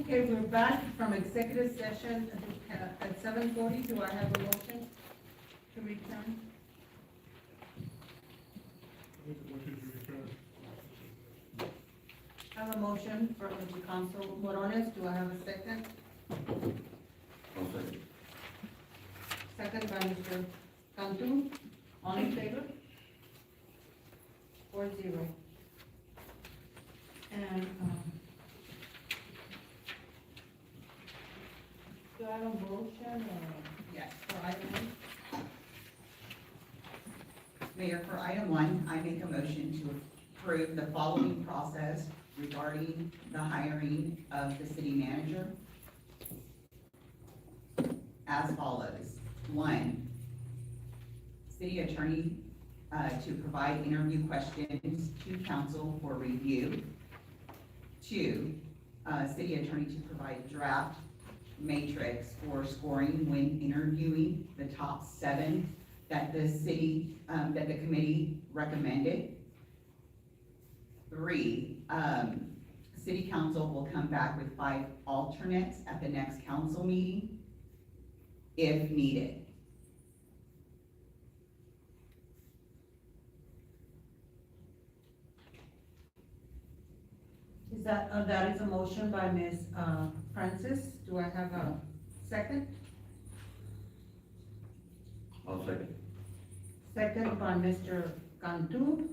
Okay, we're back from executive session at 7:40. Do I have a motion to return? Make a motion to return. I have a motion from Mr. Council Morones. Do I have a second? I'll second. Second by Mr. Cantu. All in favor? 4-0. And, do I have a motion or? Yes. For item one? Mayor, for item one, I make a motion to approve the following process regarding the hiring of the city manager as follows. One, city attorney to provide interview questions to council for review. Two, city attorney to provide draft matrix for scoring when interviewing the top 7 that the city, that the committee recommended. 3, city council will come back with 5 alternates at the next council meeting if needed. Is that is a motion by Ms. Francis. Do I have a second? I'll second. Second by Mr. Cantu.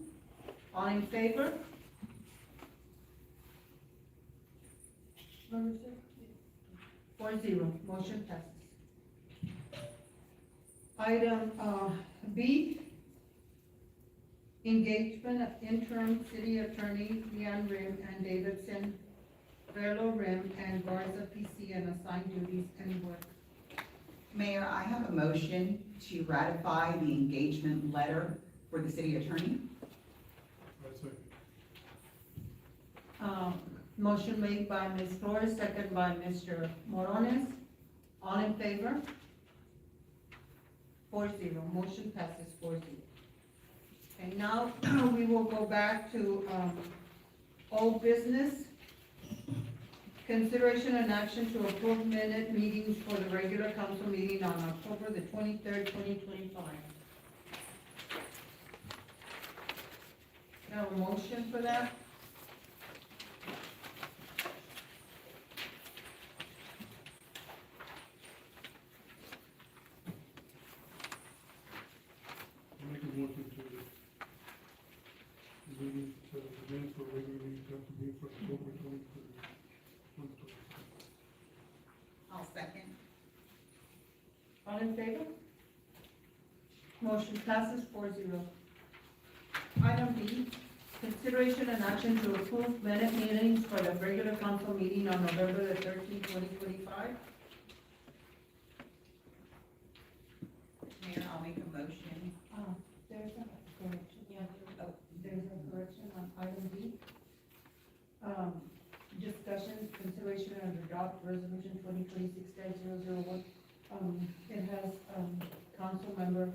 All in favor? What was it? 4-0, motion passes. Item, B, engagement of interim city attorney Leanne Rim and Davidson, Verlo Rim, and Garza PC and assigned duties and work. Mayor, I have a motion to ratify the engagement letter for the city attorney. I second. Motion made by Ms. Flores, second by Mr. Morones. All in favor? 4-0, motion passes 4-0. And now, we will go back to, old business. Consideration and action to approve minute meetings for the regular council meeting on October the 23rd, 2025. Now, a motion for that? I make a motion to meeting, the minutes for regular meeting, council meeting for October 23rd. I'll second. All in favor? Motion passes 4-0. Item B, consideration and action to approve minute meetings for the regular council meeting on November the 13th, 2025. Mayor, I'll make a motion. There's a correction, yeah, there's a correction on item B. Discussion, consideration, and adopt resolution 2026-001. It has, council member,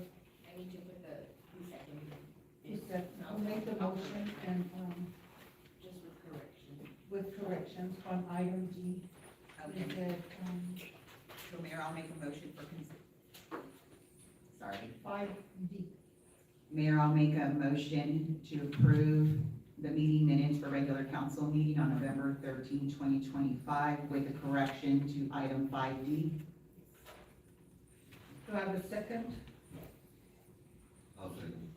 I need to put the, who seconded it? he said, I'll make the motion and, Just with correction. with corrections on item D. He Okay. said, So Mayor, I'll make a motion for sorry. 5D. Mayor, I'll make a motion to approve the meeting minutes for regular council meeting on November 13, 2025 with a correction to item 5D. Do I have a second? I'll second.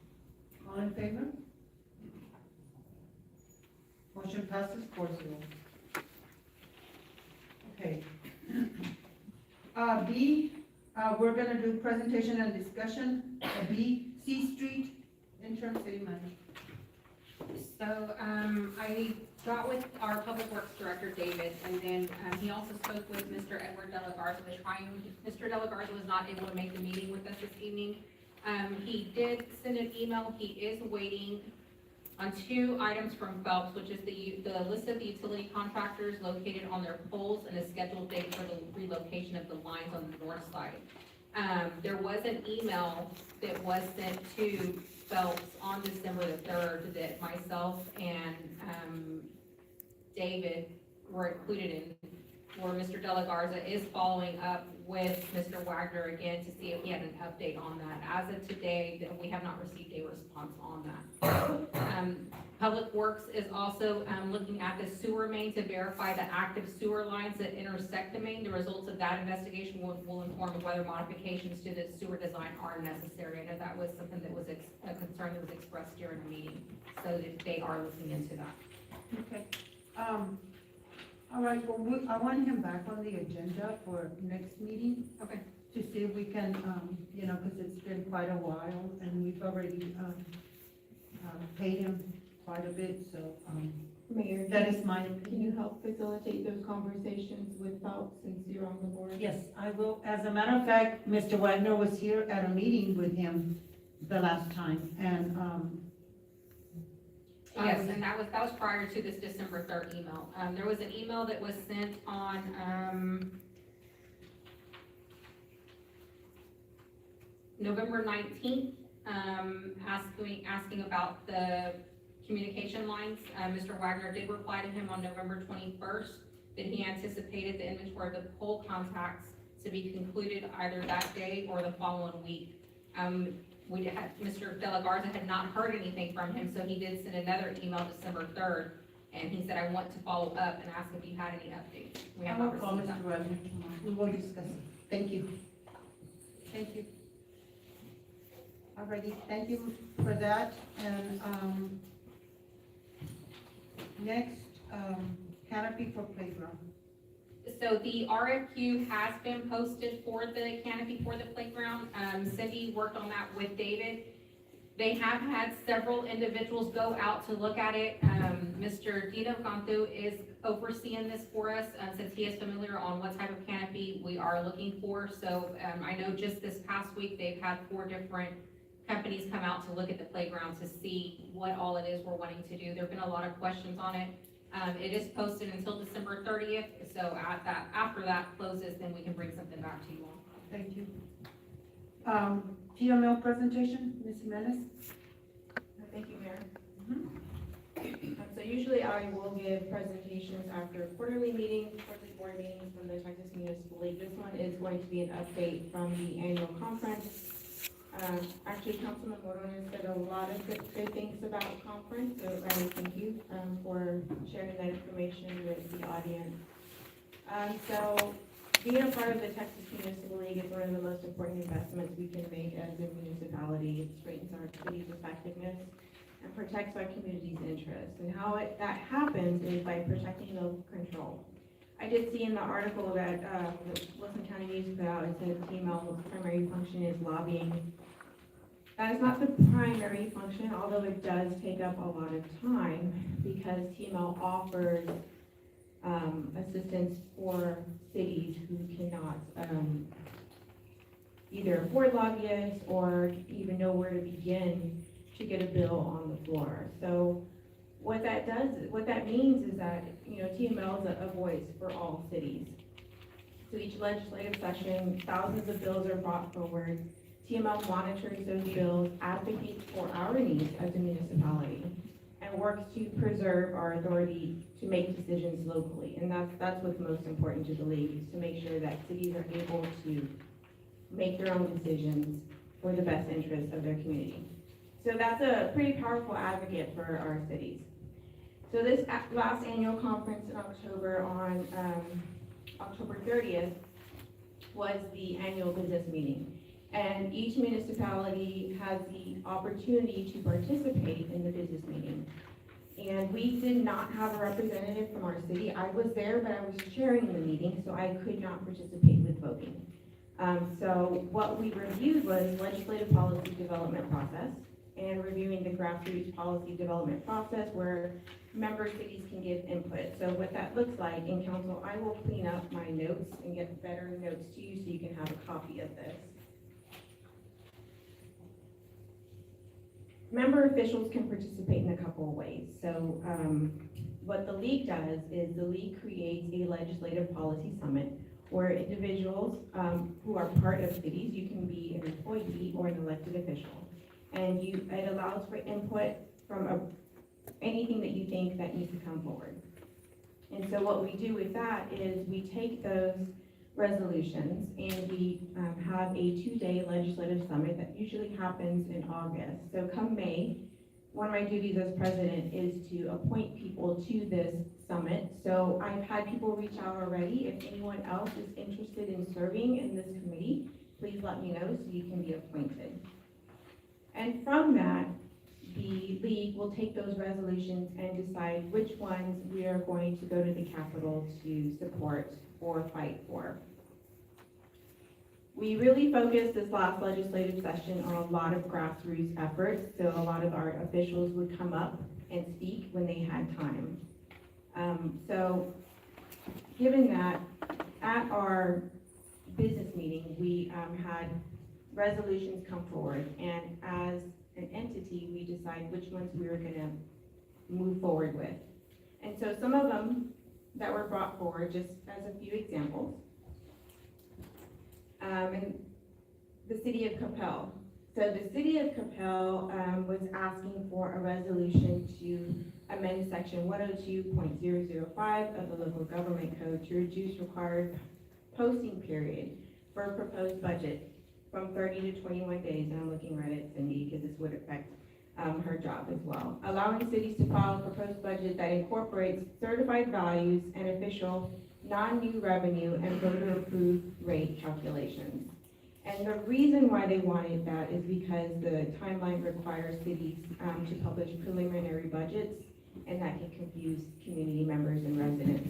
All in favor? Motion passes 4-0. Okay. B, we're gonna do presentation and discussion. B, C Street, interim city manager. So, I got with our Public Works Director, David, and then, he also spoke with Mr. Edward De La Garza, Mr. De La Garza was not able to make the meeting with us this evening. He did send an email, he is waiting on 2 items from Phelps, which is the list of the utility contractors located on their poles and a scheduled date for the relocation of the lines on the north side. There was an email that was sent to Phelps on December the 3rd that myself and, David were included in. where Mr. De La Garza is following up with Mr. Wagner again to see if he had an update on that. As of today, we have not received a response on that. Public Works is also, looking at the sewer main to verify the active sewer lines that intersect the main. The results of that investigation will inform whether modifications to the sewer design are necessary. I know that was something that was a concern that was expressed during the meeting, so that they are looking into that. Okay. All right, well, I want him back on the agenda for next meeting Okay. to see if we can, you know, because it's been quite a while and we've already, paid him quite a bit, so, Mayor, that is my can you opinion. help facilitate those conversations with Phelps since you're on the board? Yes, I will. As a matter of fact, Mr. Wagner was here at a meeting with him the last time, and, Yes, and that was prior to this December 3rd email. There was an email that was sent on, November 19th, asking about the communication lines. Mr. Wagner did reply to him on November 21st that he anticipated the inventory of the pole contacts to be concluded either that day or the following week. Mr. De La Garza had not heard anything from him, so he did send another email December 3rd, and he said, I want to follow up and ask if you had any updates. We have I will not call received Mr. that. Wagner tomorrow. We will discuss it. Thank you. Thank you. Alrighty, thank you for that, and, next, canopy for playground. So the RFQ has been posted for the canopy for the playground. Cindy worked on that with David. They have had several individuals go out to look at it. Mr. Dino Cantu is overseeing this for us, since he is familiar on what type of canopy we are looking for. So, I know just this past week, they've had 4 different companies come out to look at the playground to see what all it is we're wanting to do. There've been a lot of questions on it. It is posted until December 30th, so after that closes, then we can bring something back to you all. Thank you. GML presentation, Ms. Jimenez? Thank you, Mayor. Mhm. So usually I will give presentations after quarterly meetings, quarterly board meetings from the Texas Municipal League. This one is going to be an update from the annual conference. Actually, Councilman Morones said a lot of good things about the conference, so I thank you, for sharing that information with the audience. So being a part of the Texas Municipal League is one of the most important investments we can make as a municipality. It strengthens our city's effectiveness and protects our community's interests. And how that happens is by protecting local control. I did see in the article that the Wilson County News put out, it said TML's primary function is lobbying. That is not the primary function, although it does take up a lot of time because TML offers assistance for cities who cannot either afford lobbyists or even know where to begin to get a bill on the floor. So what that means is that, TML is a voice for all cities. So each legislative session, thousands of bills are brought forward. TML monitors those bills, advocates for our needs as a municipality, and works to preserve our authority to make decisions locally. And that's what's most important to the league, is to make sure that cities are able to make their own decisions for the best interest of their community. So that's a pretty powerful advocate for our cities. So this last annual conference in October on October 30th was the annual business meeting. And each municipality has the opportunity to participate in the business meeting. And we did not have a representative from our city. I was there, but I was chairing the meeting, so I could not participate with voting. So what we reviewed was legislative policy development process and reviewing the grassroots policy development process where member cities can give input. So what that looks like in council, I will clean up my notes and get better notes to you so you can have a copy of this. Member officials can participate in a couple of ways. So what the league does is the league creates a legislative policy summit where individuals who are part of cities, you can be an employee or an elected official. And it allows for input from anything that you think that needs to come forward. And so what we do with that is we take those resolutions and we have a 2-day legislative summit that usually happens in August. So come May, one of my duties as president is to appoint people to this summit. So I've had people reach out already. If anyone else is interested in serving in this committee, please let me know so you can be appointed. And from that, the league will take those resolutions and decide which ones we are going to go to the Capitol to support or fight for. We really focused this last legislative session on a lot of grassroots efforts, so a lot of our officials would come up and speak when they had time. So given that, at our business meeting, we had resolutions come forward, and as an entity, we decide which ones we were gonna move forward with. And so some of them that were brought forward, just as a few examples. And the city of Capel. So the city of Capel was asking for a resolution to amend section 102.005 of the local government code to reduce required posting period for a proposed budget from 30 to 21 days, and I'm looking right at Cindy because this would affect her job as well. Allowing cities to file a proposed budget that incorporates certified values and official non-new revenue and voter-approved rate calculations. And the reason why they wanted that is because the timeline requires cities to publish preliminary budgets, and that can confuse community members and residents.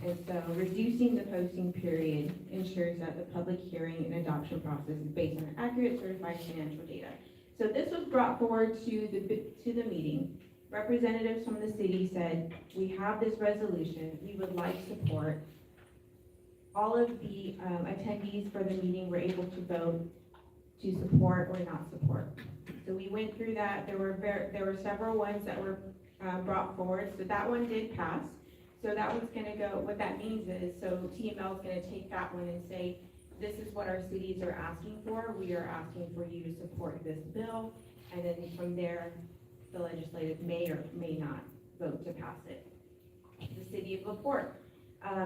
And so reducing the posting period ensures that the public hearing and adoption process is based on accurate certified financial data. So this was brought forward to the meeting. Representatives from the city said, we have this resolution, we would like support. All of the attendees for the meeting were able to vote to support or not support. So we went through that. There were several ones that were brought forward. So that one did pass. So that one's gonna go, what that means is, so TML is gonna take that one and say, this is what our cities are asking for. We are asking for you to support this bill. And then from there, the legislative may or may not vote to pass it. The city of LaPorte,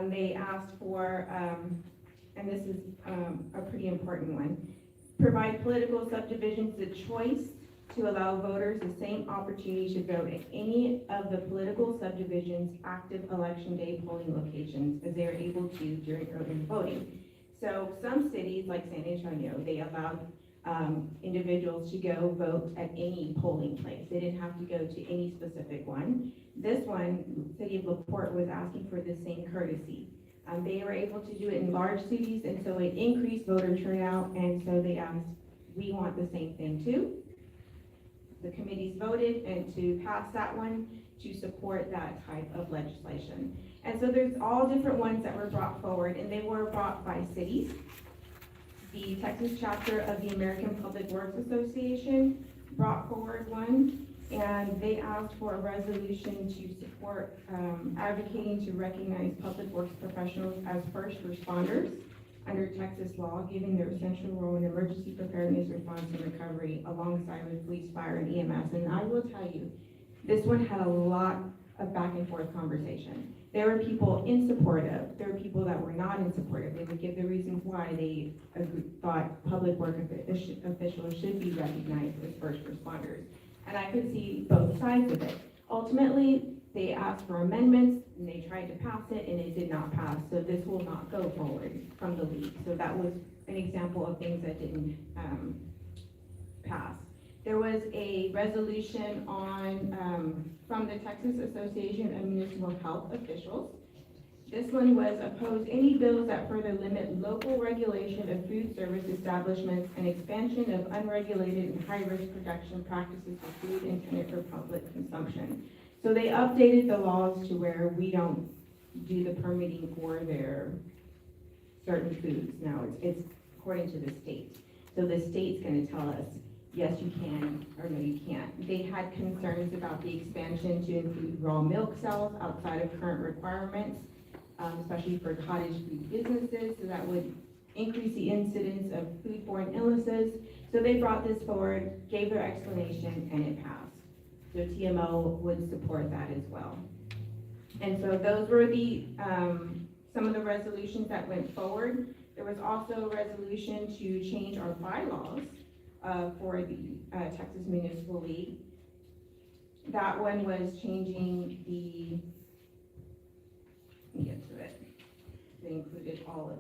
they asked for, and this is a pretty important one, provide political subdivisions the choice to allow voters the same opportunity to vote at any of the political subdivisions' active election day polling locations as they are able to during early voting. So some cities, like San Antonio, they allowed individuals to go vote at any polling place. They didn't have to go to any specific one. This one, City of LaPorte was asking for the same courtesy. They were able to do it in large cities, and so it increased voter turnout, and so they asked, we want the same thing too. The committees voted and to pass that one to support that type of legislation. And so there's all different ones that were brought forward, and they were brought by cities. The Texas chapter of the American Public Works Association brought forward one, and they asked for a resolution to support advocating to recognize public works professionals as first responders under Texas law, giving their essential role in emergency preparedness, response, and recovery alongside with police, fire, and EMS. And I will tell you, this one had a lot of back and forth conversation. There were people in support of, there were people that were not in support of. They would give the reasons why they thought public work officials should be recognized as first responders. And I could see both sides of it. Ultimately, they asked for amendments, and they tried to pass it, and it did not pass. So this will not go forward from the league. So that was an example of things that didn't pass. There was a resolution on, from the Texas Association of Municipal Health Officials. This one was oppose any bills that further limit local regulation of food service establishments and expansion of unregulated and high-risk production practices for food intended for public consumption. So they updated the laws to where we don't do the permitting for their certain foods. Now it's according to the state. So the state's gonna tell us, yes, you can, or no, you can't. They had concerns about the expansion to include raw milk sales outside of current requirements, especially for cottage food businesses, so that would increase the incidence of foodborne illnesses. So they brought this forward, gave their explanation, and it passed. So TMO would support that as well. And so those were the, some of the resolutions that went forward. There was also a resolution to change our bylaws for the Texas Municipal League. That one was changing the, let me get to it. They included all of,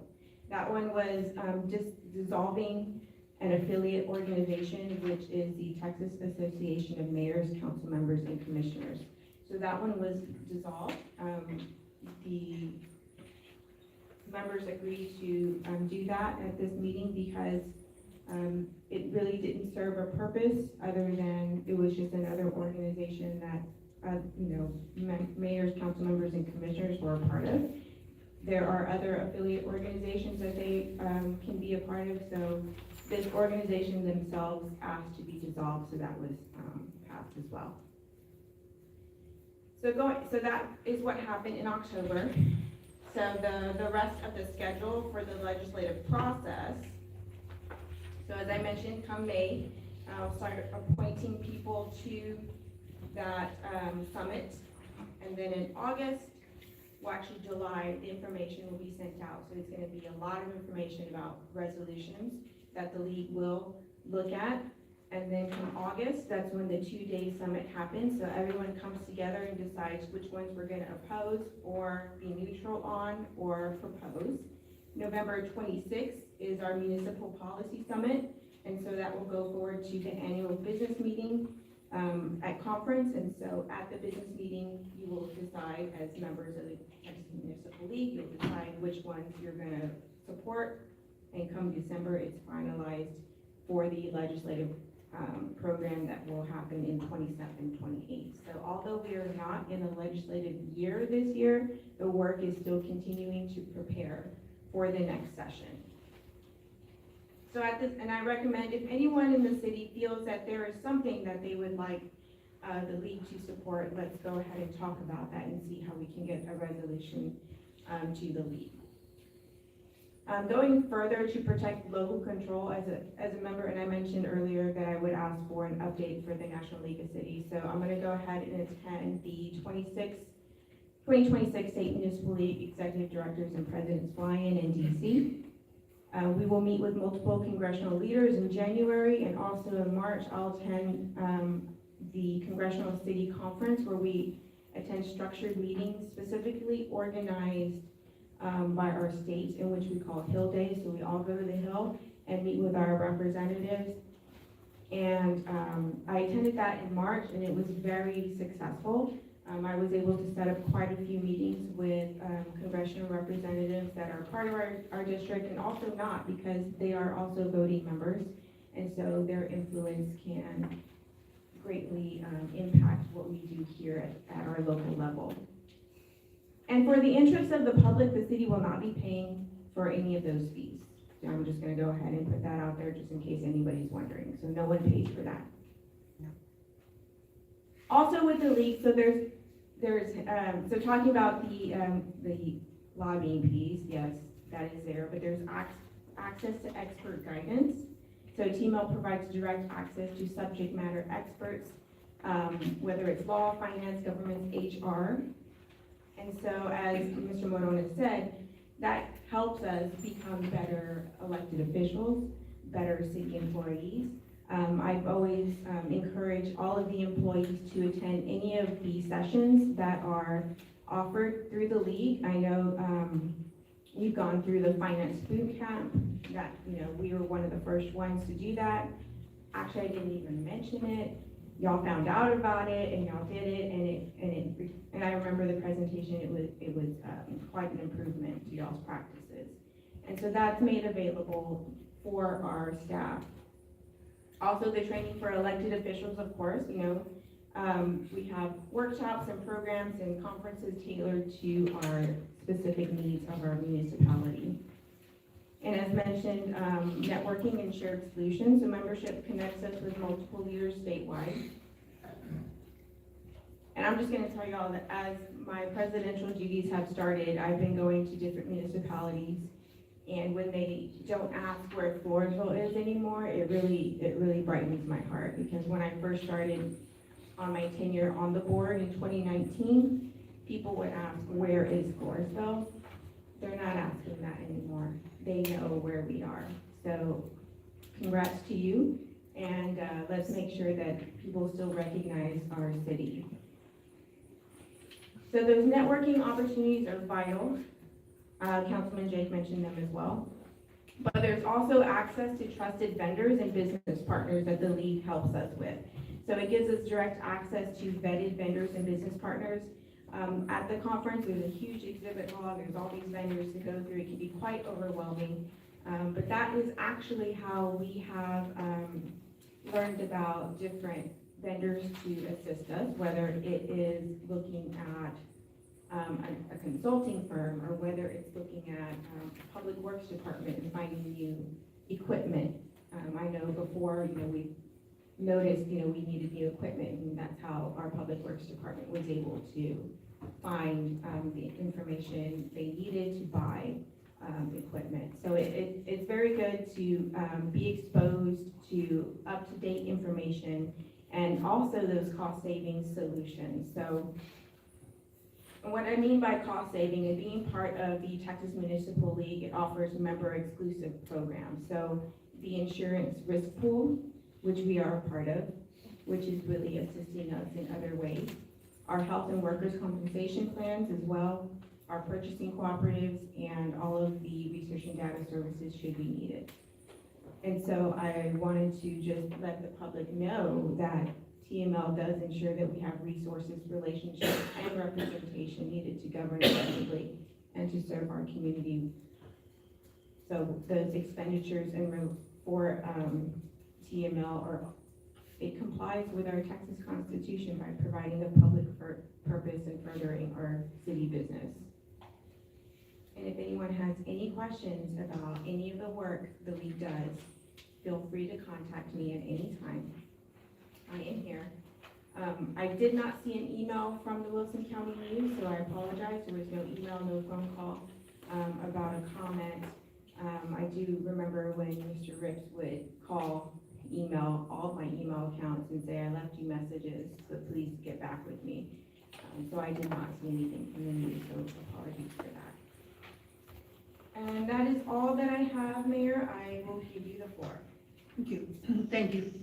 that one was just dissolving an affiliate organization, which is the Texas Association of Mayors, Council Members, and Commissioners. So that one was dissolved. The members agreed to do that at this meeting because it really didn't serve a purpose other than it was just another organization that, mayors, council members, and commissioners were a part of. There are other affiliate organizations that they can be a part of, so this organization themselves asked to be dissolved, so that was passed as well. So that is what happened in October. So the rest of the schedule for the legislative process. So as I mentioned, come May, I'll start appointing people to that summit. And then in August, well, actually July, the information will be sent out. So it's going to be a lot of information about resolutions that the league will look at. And then come August, that's when the 2-day summit happens. So everyone comes together and decides which ones we're going to oppose or be neutral on or propose. November 26th is our municipal policy summit. And so that will go forward to the annual business meeting at conference. And so at the business meeting, you will decide as members of the Texas Municipal League, you'll decide which ones you're going to support. And come December, it's finalized for the legislative program that will happen in 27, 28. So although we are not in a legislative year this year, the work is still continuing to prepare for the next session. So at this, and I recommend if anyone in the city feels that there is something that they would like the league to support, let's go ahead and talk about that and see how we can get a resolution to the league. Going further to protect local control as a member, and I mentioned earlier that I would ask for an update for the National League of Cities. So I'm going to go ahead and attend the 2026 State Municipal League Executive Directors and Presidents Fly-In in DC. We will meet with multiple congressional leaders in January, and also in March I'll attend the Congressional City Conference, where we attend structured meetings specifically organized by our state, in which we call Hill Day. So we all go to the Hill and meet with our representatives. And I attended that in March, and it was very successful. I was able to set up quite a few meetings with congressional representatives that are part of our district, and also not, because they are also voting members. And so their influence can greatly impact what we do here at our local level. And for the interest of the public, the city will not be paying for any of those fees. So I'm just going to go ahead and put that out there just in case anybody's wondering. So no one pays for that. No. Also with the league, so so talking about the lobbying piece, yes, that is there, but there's access to expert guidance. So TML provides direct access to subject matter experts, whether it's law, finance, government, HR. And so as Mr. Morona said, that helps us become better elected officials, better city employees. I've always encouraged all of the employees to attend any of the sessions that are offered through the league. I know we've gone through the finance boot camp, that, we were one of the first ones to do that. Actually, I didn't even mention it. Y'all found out about it and y'all did it, and I remember the presentation. It was quite an improvement to y'all's practices, and so that's made available for our staff. Also, the training for elected officials, of course. We have workshops and programs and conferences tailored to our specific needs of our municipality. And as mentioned, networking and shared solutions. So membership connects us with multiple leaders statewide. And I'm just going to tell you all that as my presidential duties have started, I've been going to different municipalities. And when they don't ask where Floresville is anymore, it really brightens my heart. Because when I first started on my tenure on the board in 2019, people would ask, where is Floresville? They're not asking that anymore. They know where we are. So congrats to you, and let's make sure that people still recognize our city. So those networking opportunities are vital. Councilman Jake mentioned them as well. But there's also access to trusted vendors and business partners that the league helps us with. So it gives us direct access to vetted vendors and business partners. At the conference, there's a huge exhibit hall, there's all these vendors to go through, it can be quite overwhelming. But that is actually how we have learned about different vendors to assist us, whether it is looking at a consulting firm, or whether it's looking at public works department and finding new equipment. I know before, we noticed, we needed new equipment, and that's how our public works department was able to find the information they needed to buy equipment. So it's very good to be exposed to up-to-date information and also those cost-saving solutions. So what I mean by cost saving is being part of the Texas Municipal League, it offers member exclusive programs. So the insurance risk pool, which we are a part of, which is really assisting us in other ways. Our health and workers' compensation plans as well, our purchasing cooperatives, and all of the research and data services should be needed. And so I wanted to just let the public know that TML does ensure that we have resources, relationships, and representation needed to govern effectively and to serve our community. So those expenditures for TML it complies with our Texas Constitution by providing the public purpose and furthering our city business. And if anyone has any questions about any of the work the league does, feel free to contact me at any time. I am here. I did not see an email from the Wilson County News, so I apologize. There was no email, no phone call about a comment. I do remember when Mr. Rips would call, email all of my email accounts and say, I left you messages, so please get back with me. So I did not see anything from the news, so apologies for that. And that is all that I have, Mayor. I will give you the floor. Thank you. Thank you.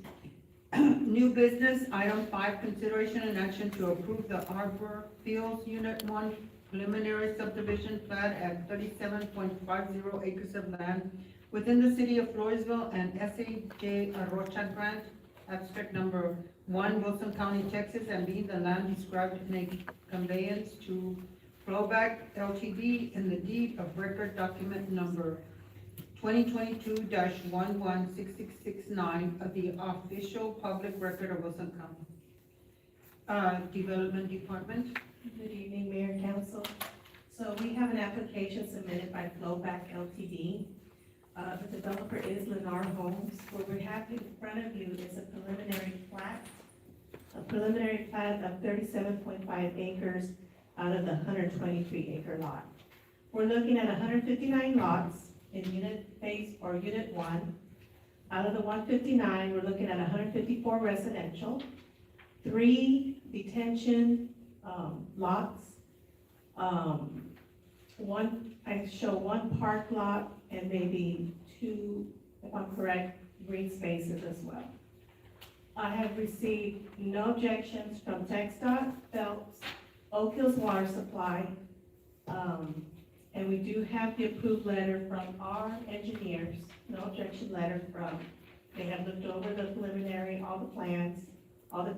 New business, item 5, consideration and action to approve the Arbor Fields Unit 1 preliminary subdivision plat at 37.50 acres of land within the city of Floresville and S.A.J. Arrocha grant, abstract number 1, Wilson County, Texas, and being the land described in a conveyance to Flowback Ltd. in the deed of record document number 2022-116669 of the official public record of Wilson County. Development Department. Good evening, Mayor and Council. So we have an application submitted by Flowback Ltd. The developer is Lennar Homes. What we have in front of you is a preliminary plat of 37.5 acres out of the 123 acre lot. We're looking at 159 lots in unit phase or unit 1. Out of the 159, we're looking at 154 residential, 3 detention lots. I show 1 park lot and maybe 2, if I'm correct, green spaces as well. I have received no objections from TxDOT, Phelps, Oak Hills Water Supply, and we do have the approved letter from our engineers, no objection letter from, they have looked over the preliminary, all the plans, all the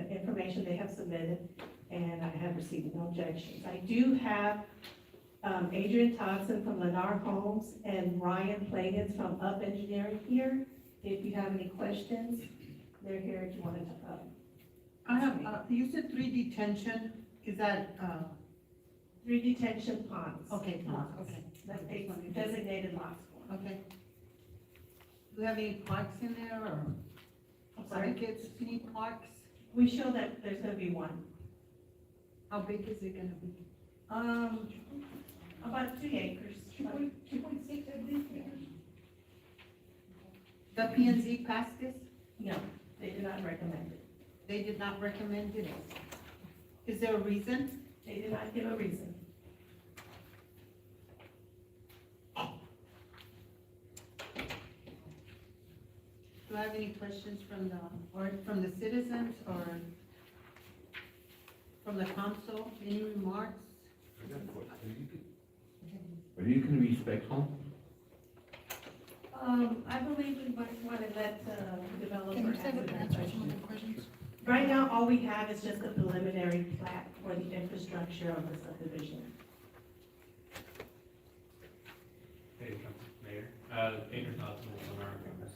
information they have submitted, and I have received no objections. I do have Adrian Thompson from Lennar Homes and Ryan Plagans from Up Engineering here. If you have any questions, they're here if you want to. I have, you said 3 detention, is that, 3 detention ponds. okay, okay. That's designated lots for. Okay. Do we have any plaques in there, or I'm sorry? certificates, any plaques? We show that there's gonna be 1. How big is it gonna be? About 2 acres. 2.6 at least. The P and Z passed this? No, they do not recommend it. They did not recommend it. Is there a reason? They did not give a reason. Do I have any questions from the citizens or from the council? Any remarks? Are you gonna be respectful? I believe we might want to let the developer answer that question. Right now, all we have is just a preliminary plat for the infrastructure of the subdivision. Hey, Mayor, Andrew Thompson with Lennar Campus.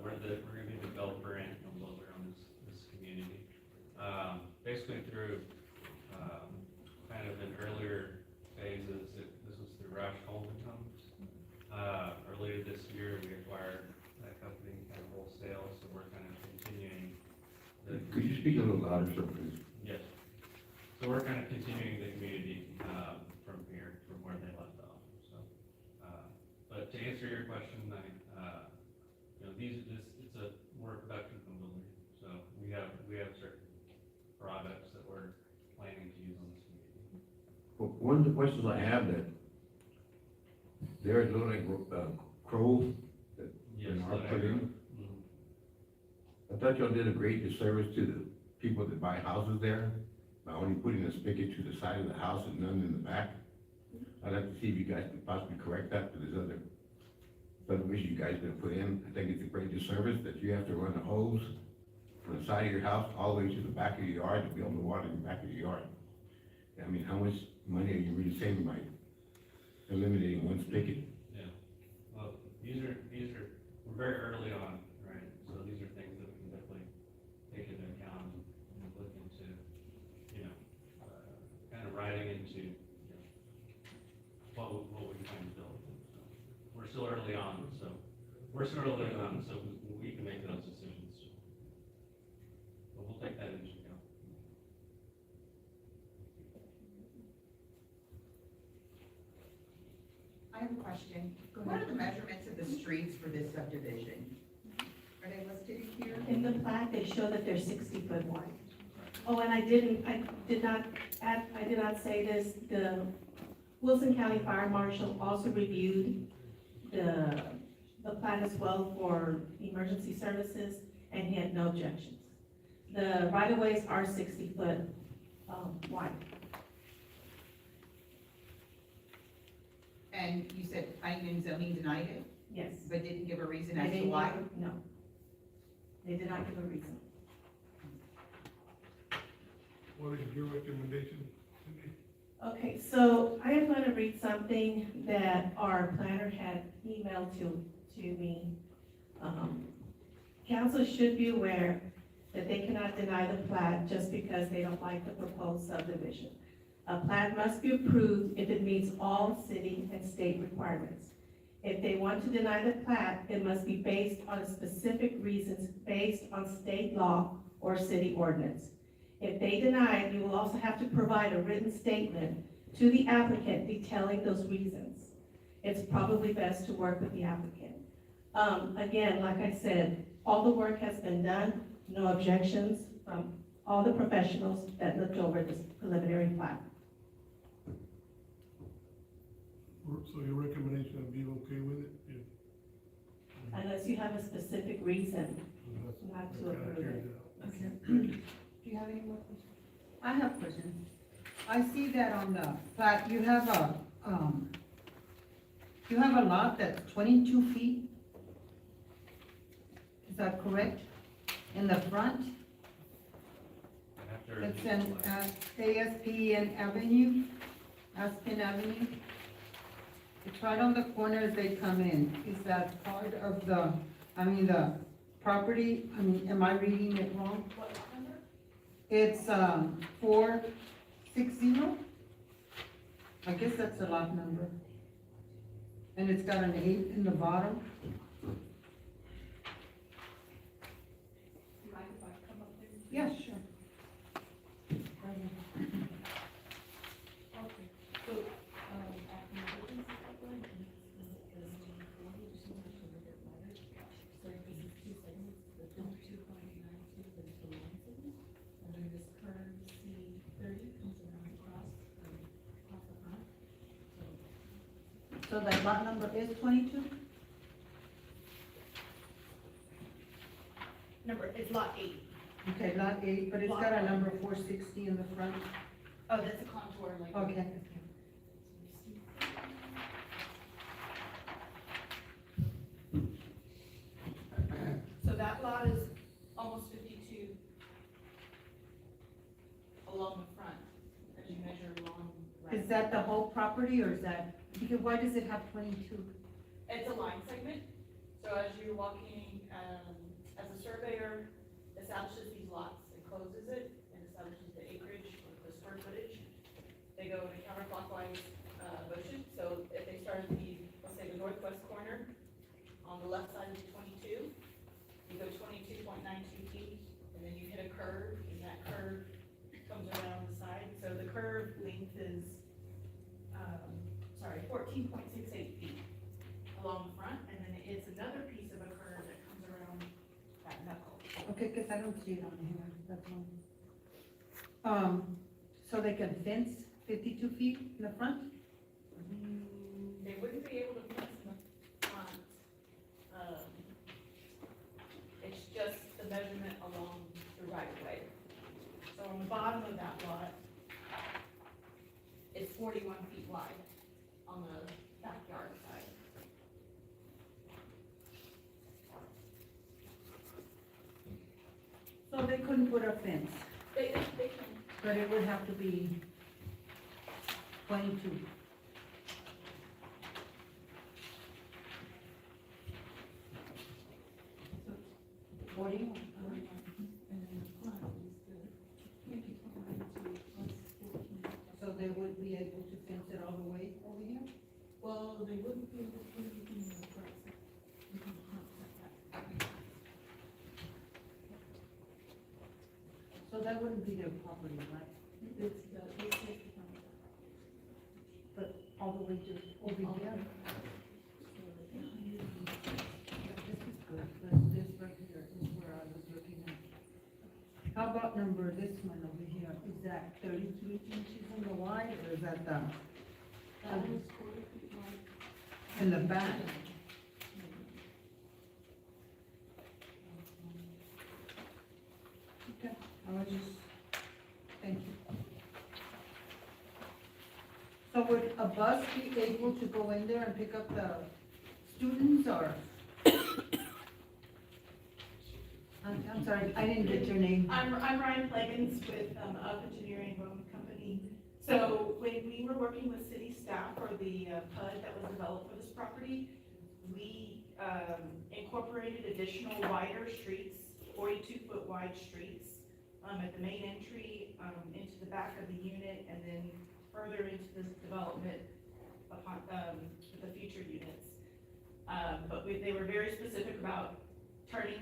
We're gonna be the developer and home builder on this community. Basically through, kind of in earlier phases, this was through Roush Holding Homes. Earlier this year, we acquired that company kind of wholesale, so we're kind of continuing the. Could you speak a little louder, sir, please? Yes. So we're kind of continuing the community, from here, from where they left off, so. But to answer your question, we're a production home builder, so we have certain products that we're planning to use on this community. Well, one of the questions I have that there's little like, crows that Yes, are that put area. in. Mhm. I thought y'all did a great disservice to the people that buy houses there by only putting a spigot to the side of the house and none in the back. I'd like to see if you guys could possibly correct that for this other subdivision you guys gonna put in. I think it's a great disservice that you have to run a hose from the side of your house all the way to the back of your yard to be able to water in the back of your yard. I mean, how much money are you really saving by eliminating one spigot? Yeah, well, we're very early on, right, so these are things that we can definitely take into account and look into, kind of riding into, what we plan to build. So, we're still early on, so we can make those decisions. But we'll take that into account. I have a question. What are the measurements of the streets for this subdivision? Are they listed here? In the plat, they show that they're 60 foot wide. Oh, and I did not say this, the Wilson County Fire Marshal also reviewed the plat as well for emergency services, and he had no objections. The right-of-ways are 60 foot wide. And you said planning and zoning denied it, Yes. but didn't give a reason They as to didn't why? give- No. They did not give a reason. What is your recommendation, Cindy? Okay, so I am gonna read something that our planner had emailed to me. Council should be aware that they cannot deny the plat just because they don't like the proposed subdivision. A plat must be approved if it meets all city and state requirements. If they want to deny the plat, it must be based on specific reasons based on state law or city ordinance. If they deny it, you will also have to provide a written statement to the applicant detailing those reasons. It's probably best to work with the applicant. Again, like I said, all the work has been done, no objections from all the professionals that looked over this preliminary plat. So your recommendation would be okay with it? Unless you have a specific reason That's- not that to kinda approve carries it. it out. Okay. Do you have any more questions? I have questions. I see that on the plat, you have a lot that's 22 feet. Is that correct? In the front? After It's in ASPN Avenue. It's right on the corner as they come in. Is that part of the property? Am I reading it wrong? It's 460. I guess that's the lot number. And it's got an 8 in the bottom. Yeah, sure. So that lot number is 22? It's lot 8. Okay, lot 8, but it's got a number 460 in the front. Oh, that's a contour, like. Okay. So that lot is almost 52 along the front, as you measure along. right. Is that the whole property, or is that, because why does it have 22? It's a line segment, so as you're walking, as a surveyor establishes these lots, it closes it and establishes the acreage or the square footage. They go in a counterclockwise, motion, so if they start at the, let's say, the northwest corner, on the left side of 22, you go 22.92 feet, and then you hit a curve, and that curve comes around the side, so the curve length is, 14.68 feet along the front, and then it's another piece of a curve that comes around that knuckle. Okay, because I don't see it on here, that's all. So they can fence 52 feet in the front? They wouldn't be able to fence in the front. It's just the measurement along the right of way. So on the bottom of that lot, it's 41 feet wide on the backyard side. So they couldn't put a fence, They can, but it would have to be 22. So, 40? So they would be able to fence it all the way over here? well, they wouldn't be able to put anything in the front. So that wouldn't be their property, right? But all the way to over here? This is good, but this right here is where I was looking at. How about this one over here, is that 33 inches in the wide, or is that the? In the back? Okay, I was just, thank you. So would a bus be able to go in there and pick up the students, or? I'm sorry, I didn't get your name. I'm Ryan Plagans with Up Engineering Development Company. So when we were working with city staff for the PUD that was developed for this property, we incorporated additional wider streets, 42-foot wide streets, at the main entry, into the back of the unit, and then further into this development upon, the future units. But they were very specific about turning,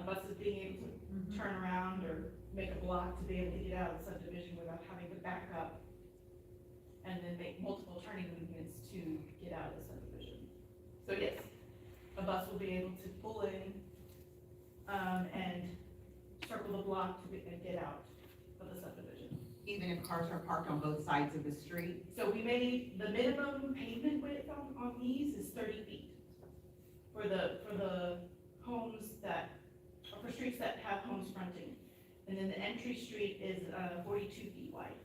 buses being able to turn around or make a block to be able to get out of the subdivision without having to back up and then make multiple turning movements to get out of the subdivision. So yes, a bus will be able to pull in, and circle the block and get out of the subdivision. Even if cars are parked on both sides of the street? So we made, the minimum pavement width on these is 30 feet for the homes that, or for streets that have homes fronting. And then the entry street is 42 feet wide.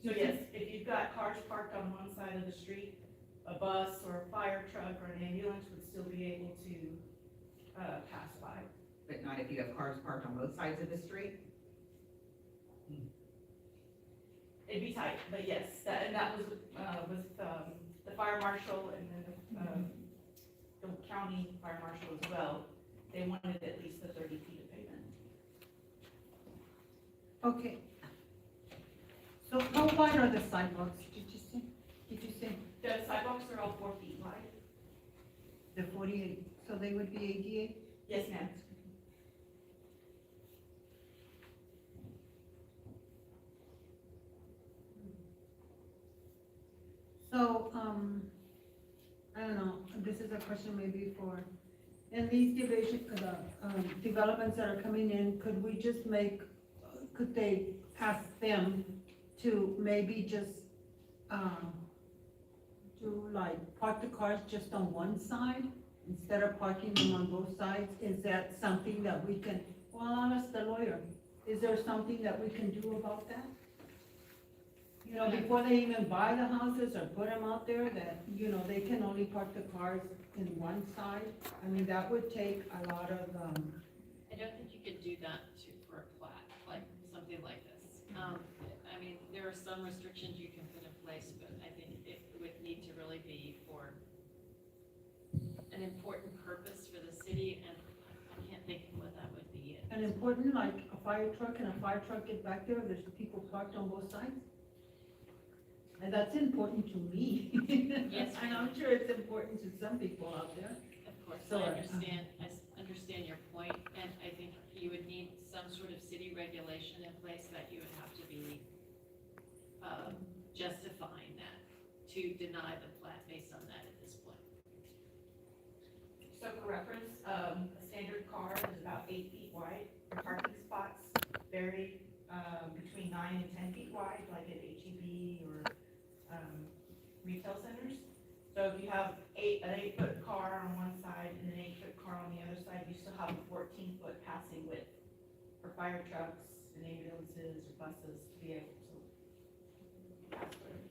So yes, if you've got cars parked on one side of the street, a bus or a fire truck or an ambulance would still be able to pass by. But not if you have cars parked on both sides of the street? It'd be tight, but yes, and that was with the fire marshal and then the county fire marshal as well. They wanted at least the 30 feet of pavement. Okay. So how wide are the sidewalks, did you say? Did you say? The sidewalks are all 4 feet wide. The 48, so they would be ADA? Yes, ma'am. So, I don't know, this is a question maybe for, in these developments that are coming in, could we just could they ask them to maybe just, do like, park the cars just on one side instead of parking them on both sides? Is that something that we can, well, I'll ask the lawyer, is there something that we can do about that? You know, before they even buy the houses or put them out there, that, you know, they can only park the cars in one side? I mean, that would take a lot of, I don't think you could do that for a plat, like something like this. I mean, there are some restrictions you can put in place, but I think it would need to really be for an important purpose for the city, and I can't think of what that would be. an important, like a fire truck, and a fire truck get back there, there's people parked on both sides? And that's important to me. Yes, And I'm sure it's important to some people out there. Of course, So, I understand your point, and I think you would need some sort of city regulation in place that you would have to be justifying that, to deny the plat based on that at this point. So for reference, a standard car is about 8 feet wide. The parking spots vary between 9 and 10 feet wide, like at HEB or retail centers. So if you have an 8-foot car on one side and an 8-foot car on the other side, you still have a 14-foot passing width for fire trucks and ambulances or buses to be able to pass through.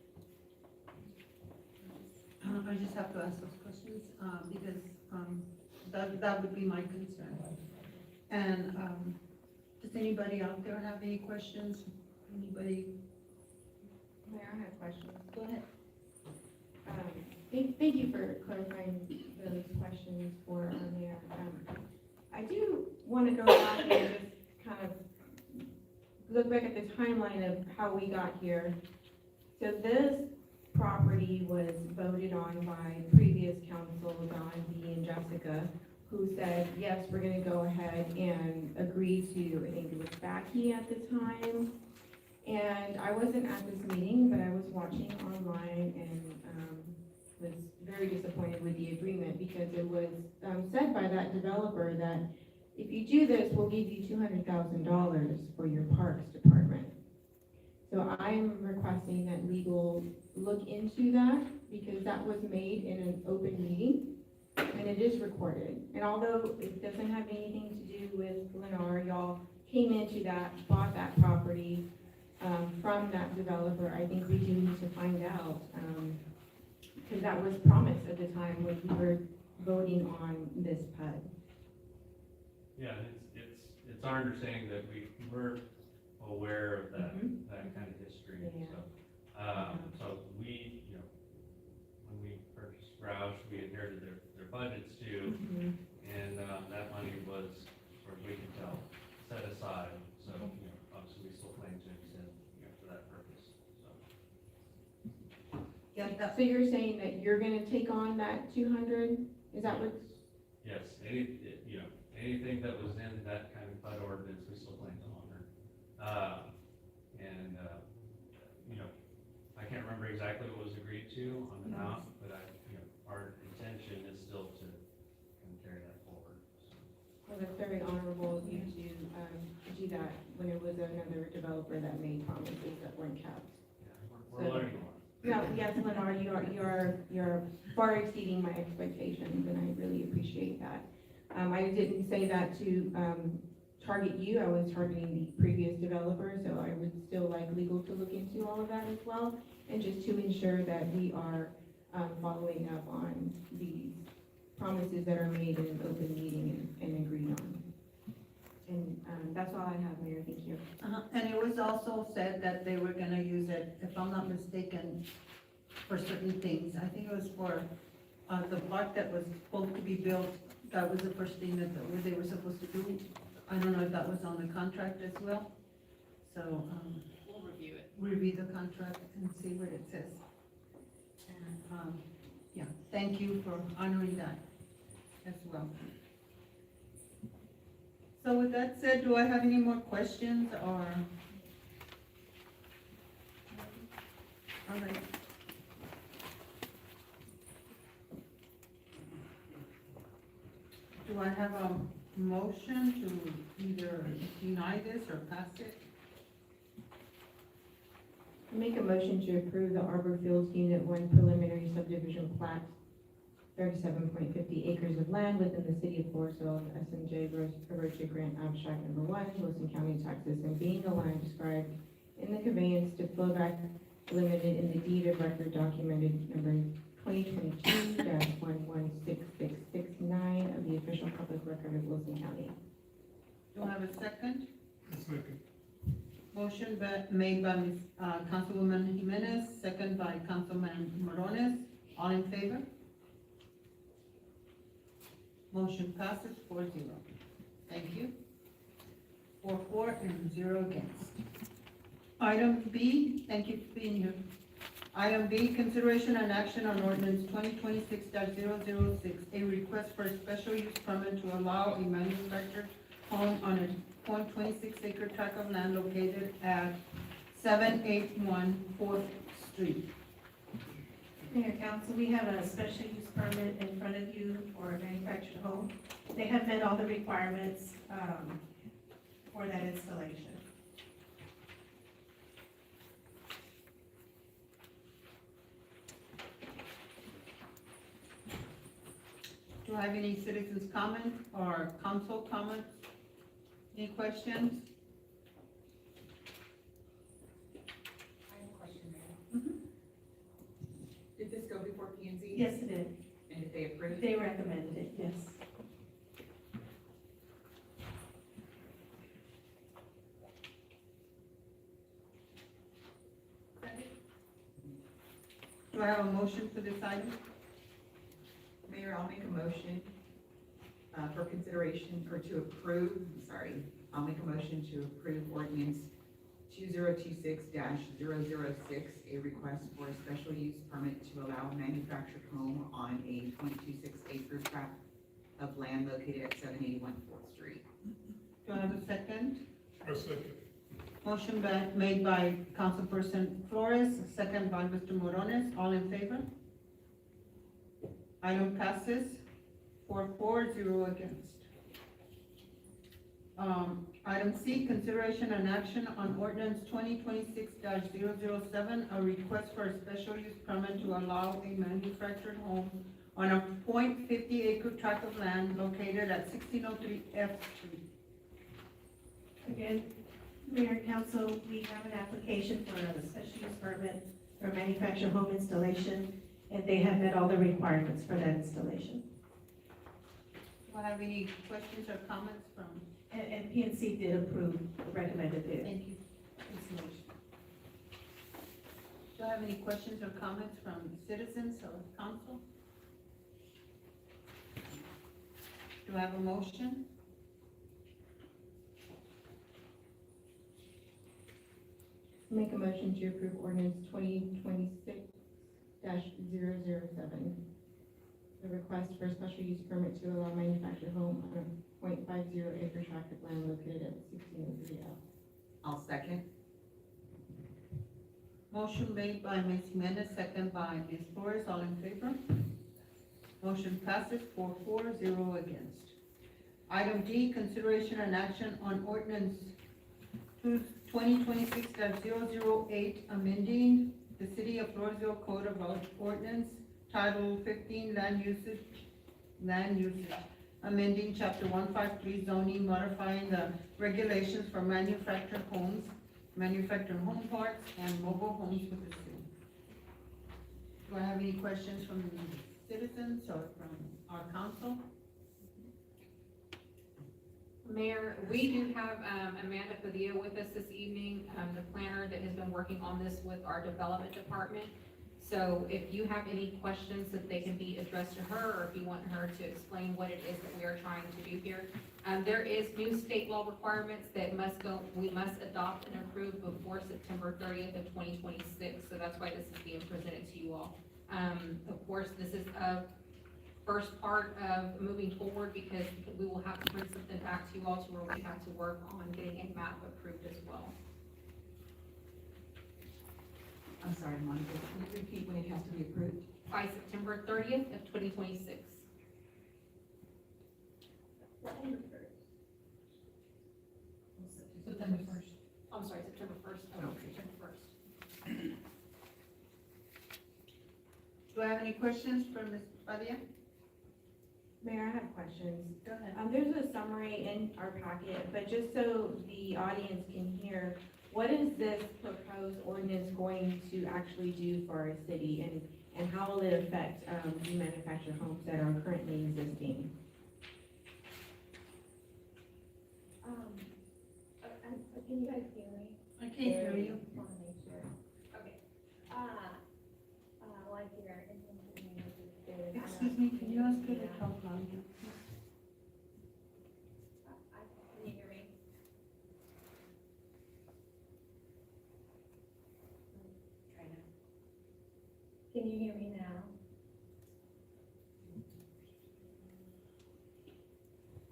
I just have to ask those questions, because, that would be my concern. And, does anybody out there have any questions? Anybody? Mayor, I have questions. Go ahead. Thank you for clarifying those questions for our mayor. I do want to go back and just kind of look back at the timeline of how we got here. So this property was voted on by previous council, Don, Dee, and Jessica, who said, yes, we're gonna go ahead and agree to, I think it was Backy at the time. And I wasn't at this meeting, but I was watching online and, was very disappointed with the agreement because it was, said by that developer that if you do this, we'll give you $200,000 for your parks department. So I'm requesting that legal look into that because that was made in an open meeting and it is recorded. And although it doesn't have anything to do with Lennar, y'all came into that, bought that property from that developer, I think we do need to find out, because that was promised at the time when we were voting on this PUD. Yeah, it's our understanding that we were aware of that, that kind of history, Yeah. so we, you know, when we purchased Roush, we inherited their budgets too, and, that money was, as far as we can tell, set aside, so, you know, obviously we still plan to extend, you know, for that purpose, so. Yeah, So you're saying that you're gonna take on that 200? Is that what? Yes, you know, anything that was in that kind of PUD ordinance, we still plan to honor. You know, I can't remember exactly what was agreed to on the amount, but you know, our intention is still to kind of carry that forward. So. Well, that's very honorable of you to do that when it was another developer that made promises that weren't kept. Yeah, we're learning a lot. Yeah, yes, Lennar, you're far exceeding my expectations, and I really appreciate that. I didn't say that to target you, I was targeting the previous developer, so I would still like legal to look into all of that as well, and just to ensure that we are following up on these promises that are made in an open meeting and agreed on. And that's all I have, Mayor, thank you. And it was also said that they were gonna use it, if I'm not mistaken, for certain things. I think it was for, the park that was supposed to be built, that was the first thing that they were supposed to do. I don't know if that was on the contract as well. So, We'll review it. review the contract and see what it says. And, yeah, thank you for honoring that as well. So with that said, do I have any more questions or? All right. Do I have a motion to either deny this or pass it? Make a motion to approve the Arbor Fields Unit 1 preliminary subdivision plat, 37.50 acres of land within the city of Floresville, SMJ Road Grant Abstract Number 1, Wilson County, Texas, and being the land described in the conveyance to Flowback Limited in the deed of record documented number 2022-116669 of the official public record of Wilson County. Do I have a second? Second. Motion made by Ms. Councilwoman Jimenez, second by Councilman Morones. All in favor? Motion passes 4-0. Thank you. 4 and 0 against. Item B, thank you for being here. Item B, consideration and action on ordinance 2026-006, a request for a special use permit to allow a manufactured home on a .26 acre tract of land located at 781 4th Street. Mayor, council, we have a special use permit in front of you for a manufactured home. They have met all the requirements, for that installation. Do I have any citizens' comment or council comments? Any questions? I have a question, Mayor. Did this go before P and Z? Yes, it is. And did they approve it? They recommended it, yes. Do I have a motion for this item? Mayor, I'll make a motion, for consideration, or to approve, I'll make a motion to approve ordinance 2026-006, a request for a special use permit to allow a manufactured home on a .26 acre tract of land located at 781 4th Street. Do I have a second? A second. Motion made by Councilperson Flores, second by Mr. Morones. All in favor? Item passes 4-0 against. Item C, consideration and action on ordinance 2026-007, a request for a special use permit to allow a manufactured home on a .50 acre tract of land located at 1603 F Street. Again, Mayor and Council, we have an application for a special use permit for manufactured home installation, and they have met all the requirements for that installation. Do I have any questions or comments from? And PNC did approve, recommended it. Thank you. Installation. Do I have any questions or comments from citizens or council? Do I have a motion? Make a motion to approve ordinance 2026-007. The request for a special use permit to allow manufactured home on a .50 acre tract of land located at 1603 F. I'll second. Motion made by Ms. Jimenez, second by Ms. Flores, all in favor? Motion passes 4-0 against. Item D, consideration and action on ordinance 2026-008, amending the City of Floresville Code of Ordinance, Title 15, Land Usage, amending Chapter 153 zoning, modifying the regulations for manufactured homes, manufactured home parks, and mobile homes with the city. Do I have any questions from the citizens or from our council? Mayor, we do have Amanda Padilla with us this evening, the planner that has been working on this with our development department. So if you have any questions that they can be addressed to her, or if you want her to explain what it is that we are trying to do here. There is new state law requirements that we must adopt and approve before September 30th of 2026. So that's why this is being presented to you all. Of course, this is a first part of moving forward, because we will have to bring something back to you all to where we have to work on getting a map approved as well. I'm sorry, Monica, can you repeat when it has to be approved? By September 30th of 2026. September 1st. I'm sorry, September 1st. Okay. September 1st. Do Do I have any questions for Ms. Padilla? Mayor, I have questions. Go ahead. There's a summary in our packet, but just so the audience can hear, what is this proposed ordinance going to actually do for our city, and how will it affect, the manufactured homes that are currently existing? Can you guys hear me? I can't hear you. Want to make sure. Okay. Like your implementation. Excuse me, can you ask her to talk louder? Can you hear me? Try now. Can you hear me now?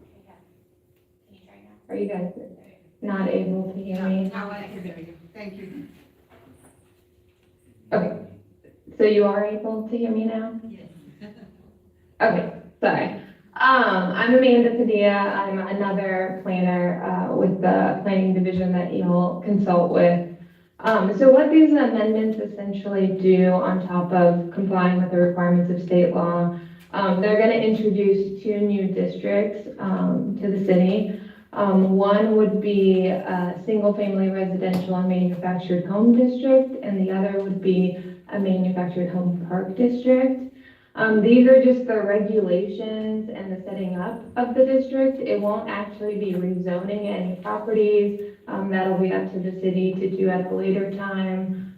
Okay. Can you try now? Are you guys not able to hear me? Now I can hear you. Thank you. Okay, so you are able to hear me now? Yes. Okay, sorry. I'm Amanda Padilla. I'm another planner, with the planning division that you'll consult with. So what these amendments essentially do on top of complying with the requirements of state law, they're gonna introduce 2 new districts, to the city. One would be a single-family residential and manufactured home district, and the other would be a manufactured home park district. These are just the regulations and the setting up of the district. It won't actually be rezoning any properties. That'll be up to the city to do at a later time.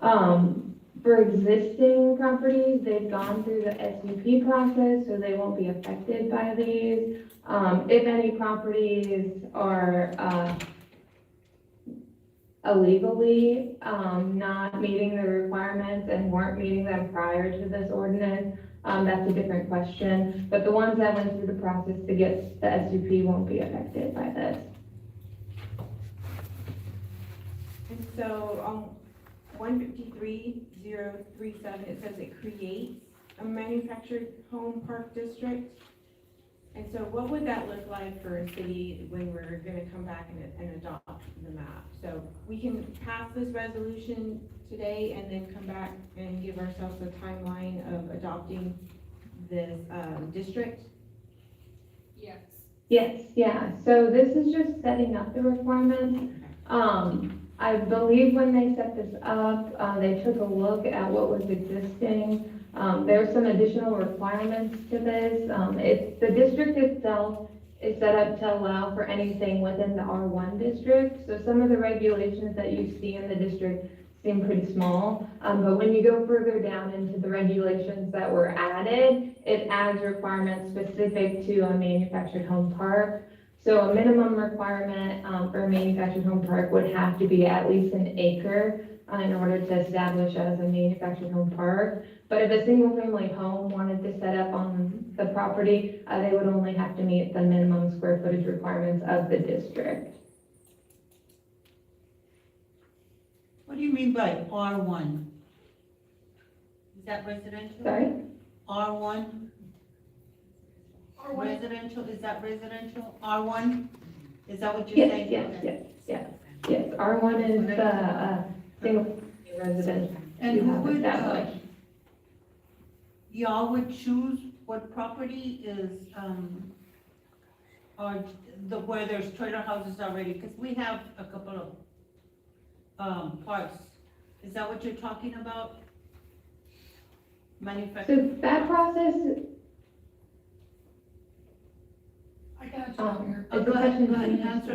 For existing properties, they've gone through the SUP process, so they won't be affected by these. If any properties are, illegally, not meeting the requirements and weren't meeting them prior to this ordinance, that's a different question. But the ones that went through the process to get the SUP won't be affected by this. And so, 153-037, it says it creates a manufactured home park district. And so what would that look like for a city when we're gonna come back and adopt the map? So we can pass this resolution today and then come back and give ourselves a timeline of adopting this, district? Yes. Yes, yeah, so this is just setting up the requirements. I believe when they set this up, they took a look at what was existing. There are some additional requirements to this. The district itself is set up to allow for anything within the R1 district. So some of the regulations that you see in the district seem pretty small. But when you go further down into the regulations that were added, it adds requirements specific to a manufactured home park. So a minimum requirement for a manufactured home park would have to be at least an acre in order to establish as a manufactured home park. But if a single-family home wanted to set up on the property, they would only have to meet the minimum square footage requirements of the district. What do you mean by R1? Is that residential? Sorry? R1? Residential, is that residential? R1? Is that what you're Yes, saying? yes, Okay. yes. R1 is the single residential. And you who have would, established. y'all would choose what property is, or where there's trailer houses already? Because we have a couple of, parks. Is that what you're talking about? Manufacturing? So that process, I can answer that here. Go it's a ahead, question. answer,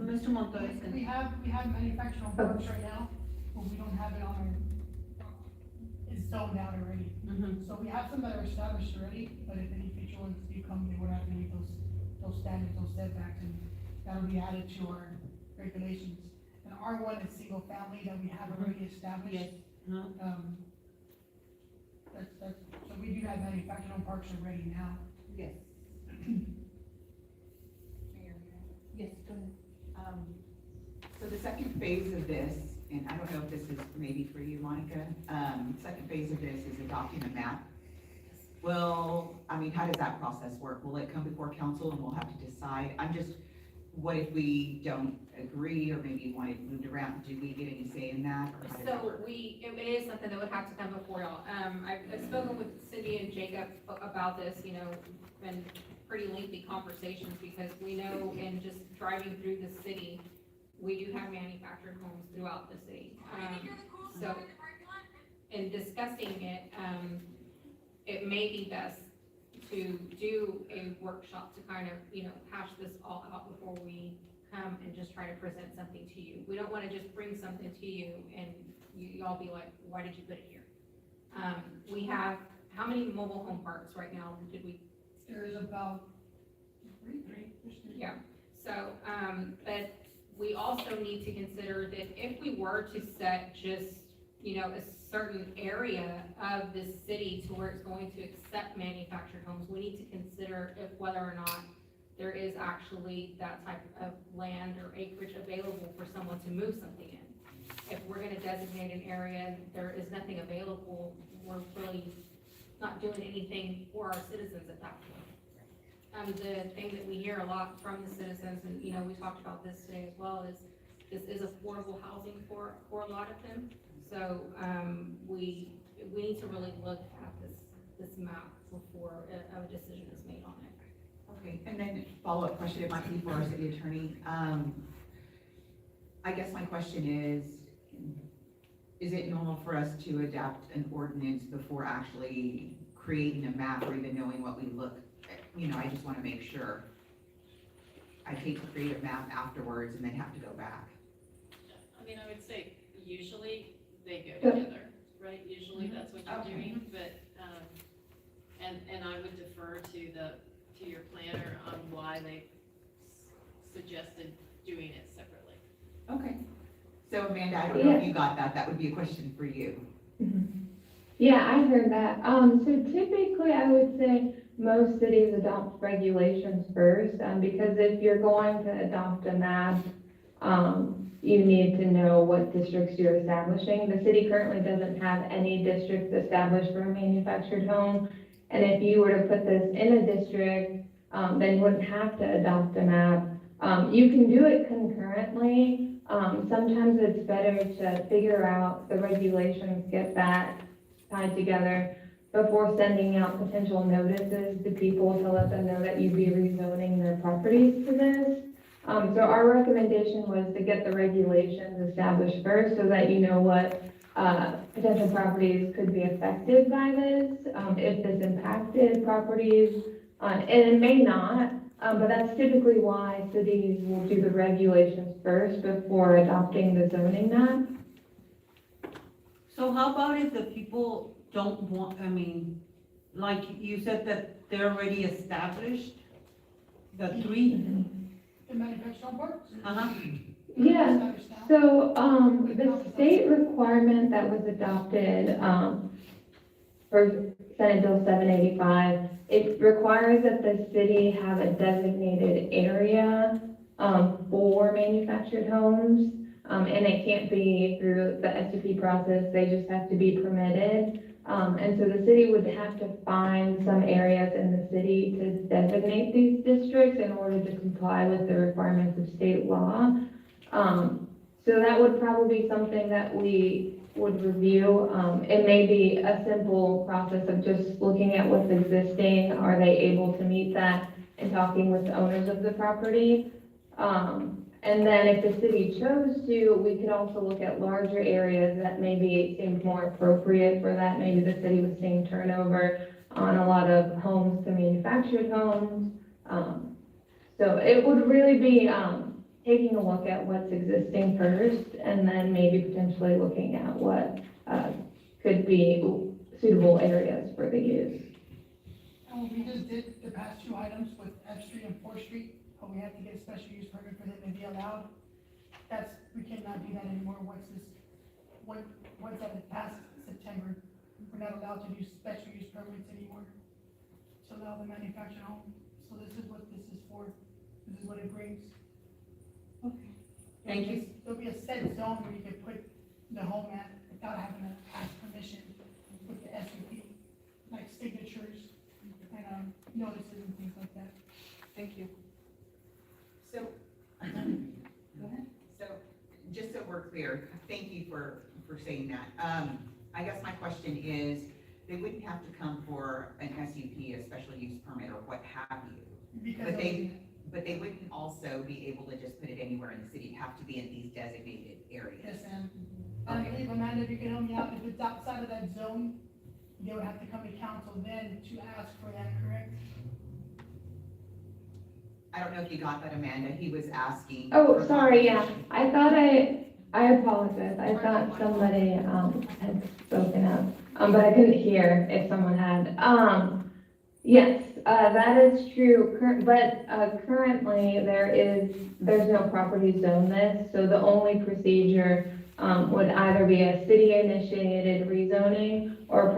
Mr. Montoya. We have manufactured home parks right now, but we don't have it on our, it's zoned out already. Mhm. So we have some that are established already, but if any future ones do come, they would have to meet those standards, those setbacks, and that'll be added to our regulations. And R1 is single family that we have already established. Yes. Uh-huh. So we do have manufactured home parks already now. Yes. Yes, go ahead. So the second phase of this, and I don't know if this is maybe for you, Monica, second phase of this is adopting a map. Well, I mean, how does that process work? Will it come before council and we'll have to decide? I'm just what if we don't agree, or maybe want it moved around? Do we get any say in that, or how does that So work? it is something that would have to come before y'all. I've spoken with Cindy and Jacob about this, been pretty lengthy conversations, because we know in just driving through the city, we do have manufactured homes throughout the city. So in discussing it, it may be best to do a workshop to kind of, hash this all out before we come and just try to present something to you. We don't want to just bring something to you and y'all be like, why did you put it here? We have, how many mobile home parks right now did we? There is about three. Yeah, so, but we also need to consider that if we were to set just, a certain area of this city to where it's going to accept manufactured homes, we need to consider if whether or not there is actually that type of land or acreage available for someone to move something in. If we're gonna designate an area and there is nothing available, we're really not doing anything for our citizens at that point. The thing that we hear a lot from the citizens, and, we talked about this today as well, is this is affordable housing for a lot of them. So, we need to really look at this map before a decision is made on it. Okay, and then follow-up question, it might be for our city attorney. I guess my question is it normal for us to adopt an ordinance before actually creating a map or even knowing what we look at? I just want to make sure. I hate to create a map afterwards and then have to go back. I mean, I would say usually they go together, right? Usually that's what you're doing, but, and I would defer to your planner on why they suggested doing it separately. Okay. So Amanda, I don't know if you got that. That would be a question for you. Yeah, I heard that. So typically, I would say most cities adopt regulations first, because if you're going to adopt a map, you need to know what districts you're establishing. The city currently doesn't have any districts established for a manufactured home. And if you were to put this in a district, then you wouldn't have to adopt a map. You can do it concurrently. Sometimes it's better to figure out the regulations, get that tied together before sending out potential notices to people to let them know that you'd be rezoning their properties to this. So our recommendation was to get the regulations established first so that you know what potential properties could be affected by this, if this impacted properties, and it may not, but that's typically why cities will do the regulations first before adopting the zoning map. So how about if the people don't want, like you said that they're already established, the three? The manufactured home parks? Uh-huh. Yeah, so, the state requirement that was adopted, for Senate Bill 785, it requires that the city have a designated area, for manufactured homes. And it can't be through the SUP process, they just have to be permitted. And so the city would have to find some areas in the city to designate these districts in order to comply with the requirements of state law. So that would probably be something that we would review. It may be a simple process of just looking at what's existing, are they able to meet that, and talking with the owners of the property. And then if the city chose to, we could also look at larger areas that maybe seemed more appropriate for that. Maybe the city was seeing turnover on a lot of homes to manufactured homes. So it would really be, taking a look at what's existing first, and then maybe potentially looking at what, could be suitable areas for the use. We just did the past two items with F Street and 4th Street, but we have to get a special use permit for them to be allowed. We cannot do that anymore once that passed September. We're not allowed to do special use permits anymore to allow the manufactured home. So this is what this is for. This is what it brings. Okay. Thank you. There'll be a set zone where you can put the home at without having to ask permission with the SUP, like signatures and, notices and things like that. Thank you. So for saying that. I guess my question is, they wouldn't have to come for an SUP, a special use permit, or what have you. Because But of- but they wouldn't also be able to just put it anywhere in the city, it'd have to be in these designated areas. Yes, ma'am. I believe, Amanda, if you can help me out, if it's outside of that zone, they would have to come to council then to ask for that, correct? I don't know if you got that, Amanda, he was asking. Oh, for sorry, yeah, confirmation. I thought I apologize, I thought somebody, had spoken up, but I couldn't hear if someone had. Yes, that is true, currently, there's no property zone list, so the only procedure, would either be a city-initiated rezoning, or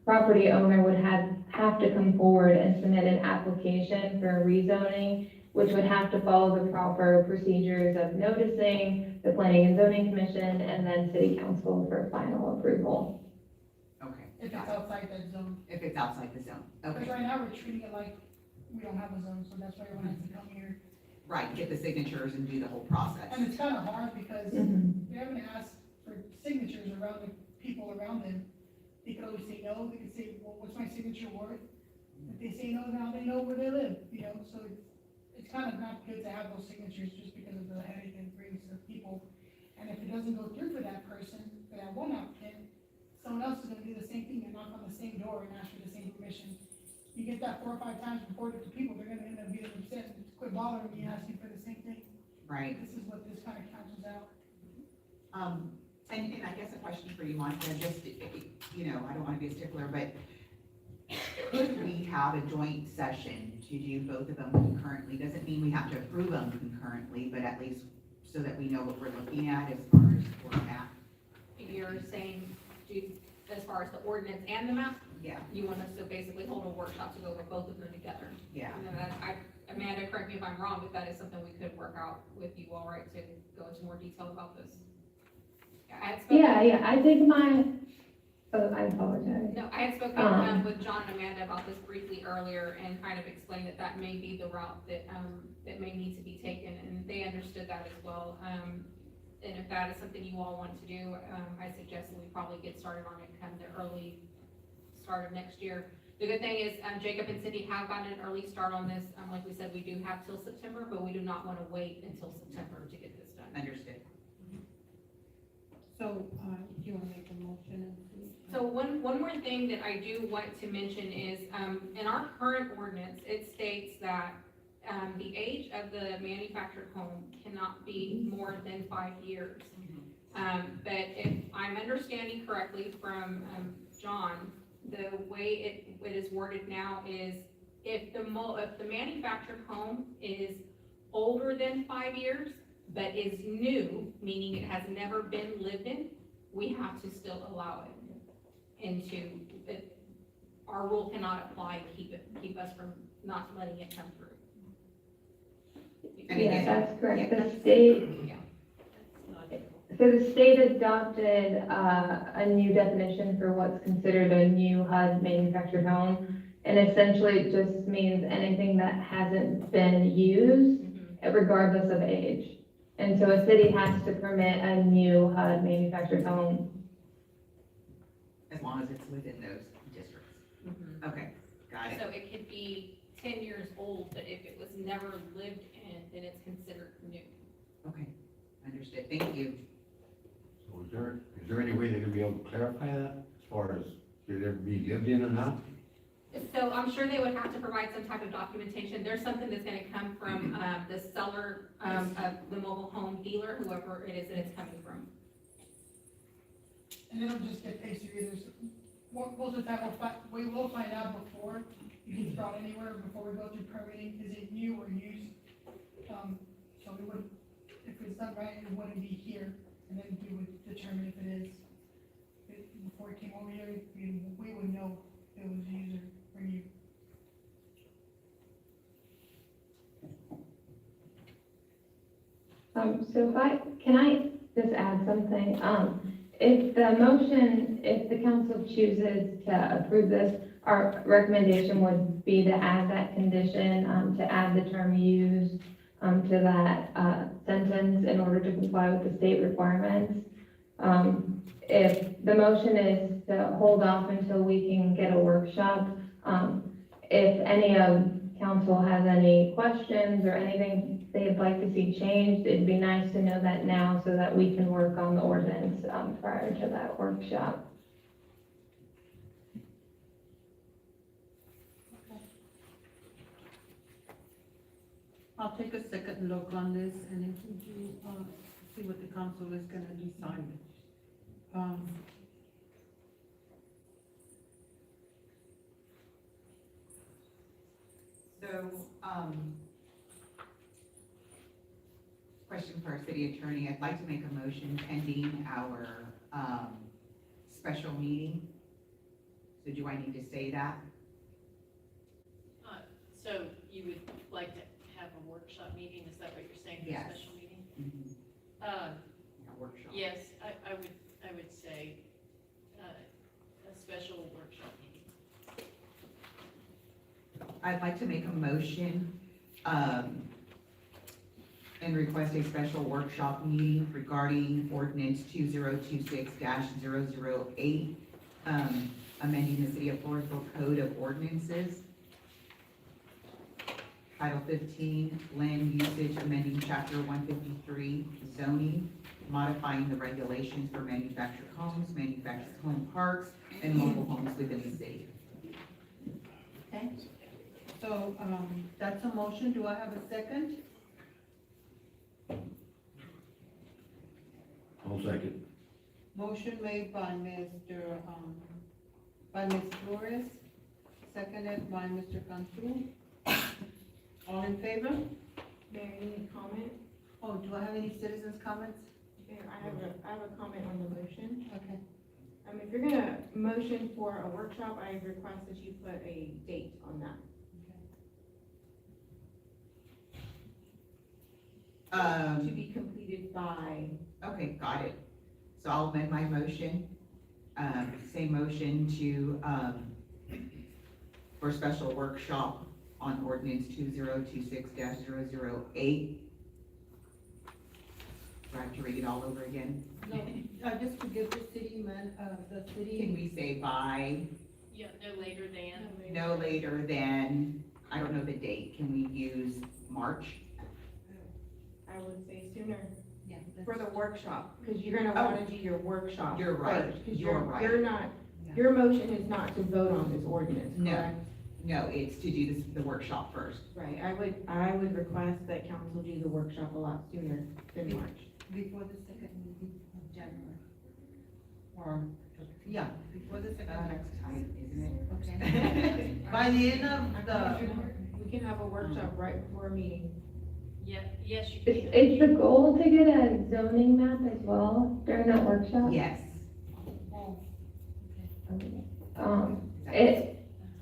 property owner would have to come forward and submit an application for rezoning, which would have to follow the proper procedures of noticing the Planning and Zoning Commission and then City Council for final approval. Okay, If it's got it. outside that zone. If it's outside the zone, Because okay, right now, we're treating it like we don't have a zone, so that's why everyone has to come here. right, get the signatures and do the whole process. And it's kind of hard because Mhm. we haven't asked for signatures around the people around them. They could always say no, they could say, well, what's my signature worth? If they say no, now they know where they live, you know, so it's kind of not good to have those signatures just because of the headache it brings to people. And if it doesn't go through for that person, for that one applicant, someone else is gonna do the same thing and knock on the same door and ask for the same permission. You get that 4 or 5 times before different people, they're gonna end up getting upset and quit bothering me asking for the same thing. Right, This is what this kind of cancels out. and I guess a question for you, Monica, just, you know, I don't wanna be a stickler, but could we have a joint session to do both of them concurrently? Doesn't mean we have to approve them concurrently, but at least so that we know what we're looking at as far as format. You're saying, as far as the ordinance and the map, Yeah, you want us to basically hold a workshop to go over both of them together? yeah. And then Amanda, correct me if I'm wrong, but that is something we could work out with you all, right, to go into more detail about this. I had spoken- Yeah, I think I apologize. No, I had spoken with John and Amanda about this briefly earlier and kind of explained that that may be the route that, that may need to be taken, and they understood that as well. And if that is something you all want to do, I suggest that we probably get started on it come the early start of next year. The good thing is, Jacob and Cindy have gotten an early start on this. Like we said, we do have till September, but we do not want to wait until September to get this done. Understood. So, do you wanna make a motion? So one more thing that I do want to mention is, in our current ordinance, it states that, the age of the manufactured home cannot be more than 5 years. But if I'm understanding correctly from, John, the way it is worded now is if the manufactured home is older than 5 years, but is new, meaning it has never been lived in, we have to still allow it our rule cannot apply and keep us from not letting it come through. And Yeah, again, that's correct, yeah, the state, Yeah. so the state adopted, a new definition for what's considered a new HUD manufactured home. And essentially it just means anything that hasn't been used regardless of age. And so a city has to permit a new HUD manufactured home. as long as it's within those districts. Okay, got it. So it could be 10 years old, but if it was never lived in, then it's considered new. Okay, understood. Thank you. So is there any way they're gonna be able to clarify that as far as should it ever be lived in or not? So I'm sure they would have to provide some type of documentation. There's something that's gonna come from, the seller, of the mobile home dealer, whoever it is that it's coming from. And they don't just get paid through either. Most of the time, we will find out before it gets brought anywhere, before we go through permitting, is it new or used? So we would, if it's done right, it wouldn't be here, and then we would determine if it is. Before it came over here, we would know if it was used or new. So can I just add something? If the council chooses to approve this, our recommendation would be to add that condition, to add the term used, to that, sentence in order to comply with the state requirements. if the motion is to hold off until we can get a workshop, if any of council has any questions or anything they'd like to see changed, it'd be nice to know that now so that we can work on the ordinance, prior to that workshop. I'll take a second look on this and if we do, see what the council is gonna decide. So, question for our city attorney, I'd like to make a motion pending our, special meeting. So do I need to say that? So you would like to have a workshop meeting, is that what you're saying, for a Yes. special meeting? A workshop? Yes, I would say, a special workshop meeting. I'd like to make a motion, and request a special workshop meeting regarding ordinance 2026-008, amending the City of Floresville Code of Ordinances. Title 15, Land Usage, amending Chapter 153, Zoning, modifying the regulations for manufactured homes, manufactured home parks, and mobile homes within the city. Okay, so, that's a motion, do I have a second? I'll second. Motion made by by Ms. Flores, seconded by Mr. Cantu. All in favor? Mayor, any comment? Oh, do I have any citizens' comments? Mayor, I have a comment on the motion. Okay. If you're gonna motion for a workshop, I request that you put a date on that. To be completed by, Okay, got it. So I'll amend my motion, same motion to, for a special workshop on ordinance 2026-008. Do I have to read it all over again? No, just to give the city the Can city, we say by Yeah, no later than. no later than, I don't know the date, can we use March? I would say sooner, yeah. for the workshop, because you're gonna wanna do your workshop You're right. first, 'cause You're right. You're not, Yeah. your motion is not to vote on this ordinance, No. correct? No, it's to do this, the workshop first. Right, I would request that council do the workshop a lot sooner than March. Before the second meeting of January. Or, yeah, before the second. That's tight, isn't it? Okay. By the end of the, We can have a workshop right before a meeting. Yeah, yes, you Is, can. is the goal to get a zoning map as well during that workshop? Yes.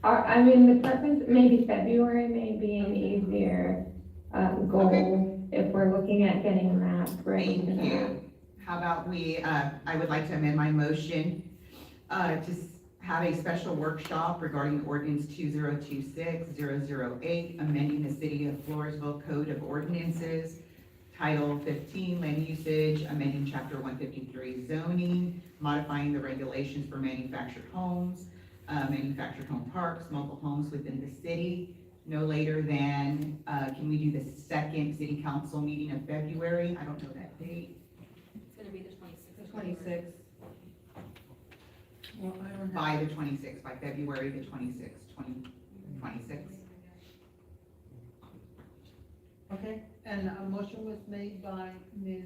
I mean, the preference, maybe February may be an easier, goal if we're looking at getting a map ready for Thank that. you. How about we, I would like to amend my motion, to have a special workshop regarding ordinance 2026-008, amending the City of Floresville Code of Ordinances, Title 15, Land Usage, amending Chapter 153, Zoning, modifying the regulations for manufactured homes, manufactured home parks, mobile homes within the city, no later than, can we do the second city council meeting of February? I don't know that date. It's gonna be the 26th. The 26th. well, I don't have. By the 26th, by February the 26th, 2026. Okay, and a motion was made by Ms.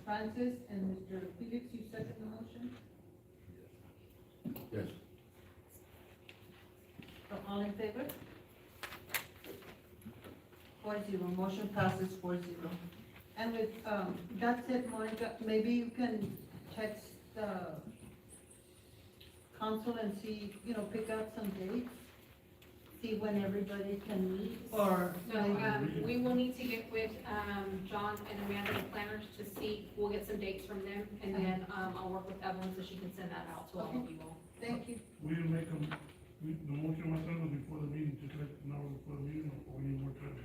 Francis and Mr. Felix, you second the motion? Yes. So all in favor? 4-0, motion passes 4-0. And with, that's it, Monica, maybe you can text the council and see, pick out some dates, see when everybody can meet, or So, maybe. we will need to get with, John and Amanda, the planners, to see, we'll get some dates from them, and then, I'll work with Evelyn so she can send that out to all of you all. Thank you. We'll make the motion myself before the meeting, just like an hour before the meeting, or we need more time.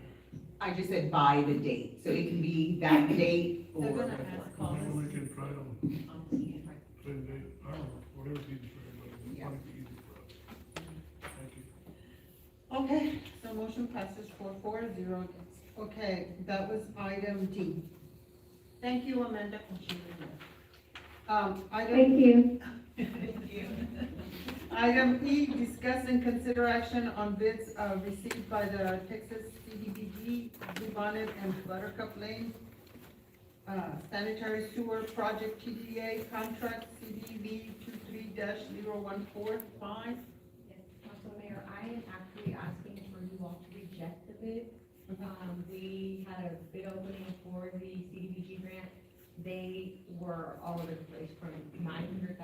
I just said by the date, so it can be that date or. They're gonna ask Maybe Colin. we can try to, Okay, so motion passes 4-0. Okay, that was item D. Thank you, Amanda. Item. Thank you. Item E, discuss and consider action on bids, received by the Texas CDBG, Blue Bonnet and Buttercup Lane, sanitary sewer project TDA contract CDB 23-0145. Yes, Council Mayor, I am actually asking for you all to reject the bid. We had a bid opening for the CDBG grant. They were all over the place from 900,000 to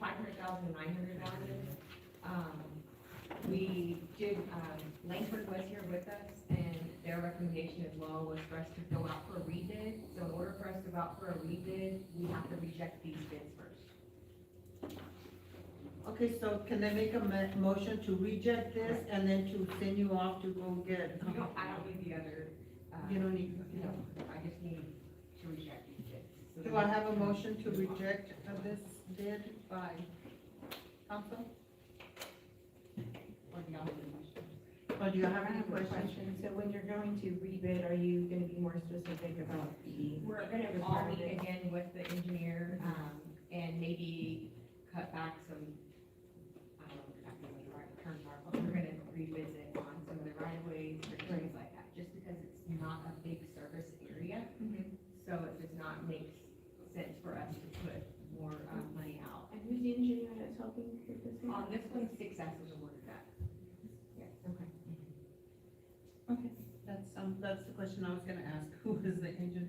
500,000, 900,000. We did, Langsford was here with us, and their recommendation as well was for us to go out for a rebid. So in order for us to go out for a rebid, we have to reject these bids first. Okay, so can they make a motion to reject this and then to send you off to go get? You don't, I don't need the other, You don't need, no, I just need to reject these bids. So do I have a motion to reject this bid by council? Or do y'all have any questions? Or do you have I any have a questions? question. So when you're going to rebid, are you gonna be more specific about the? We're gonna all meet again with the engineer, and maybe cut back some, I don't know exactly what the right terms are, but we're gonna revisit on some of the right of ways or things like that, just because it's not a big service area. So it does not make sense for us to put more, money out. And who's the engineer that's helping with this one? On this one, 6S was awarded that. Yes, okay. Okay, that's the question I was gonna ask. Who is the engineer?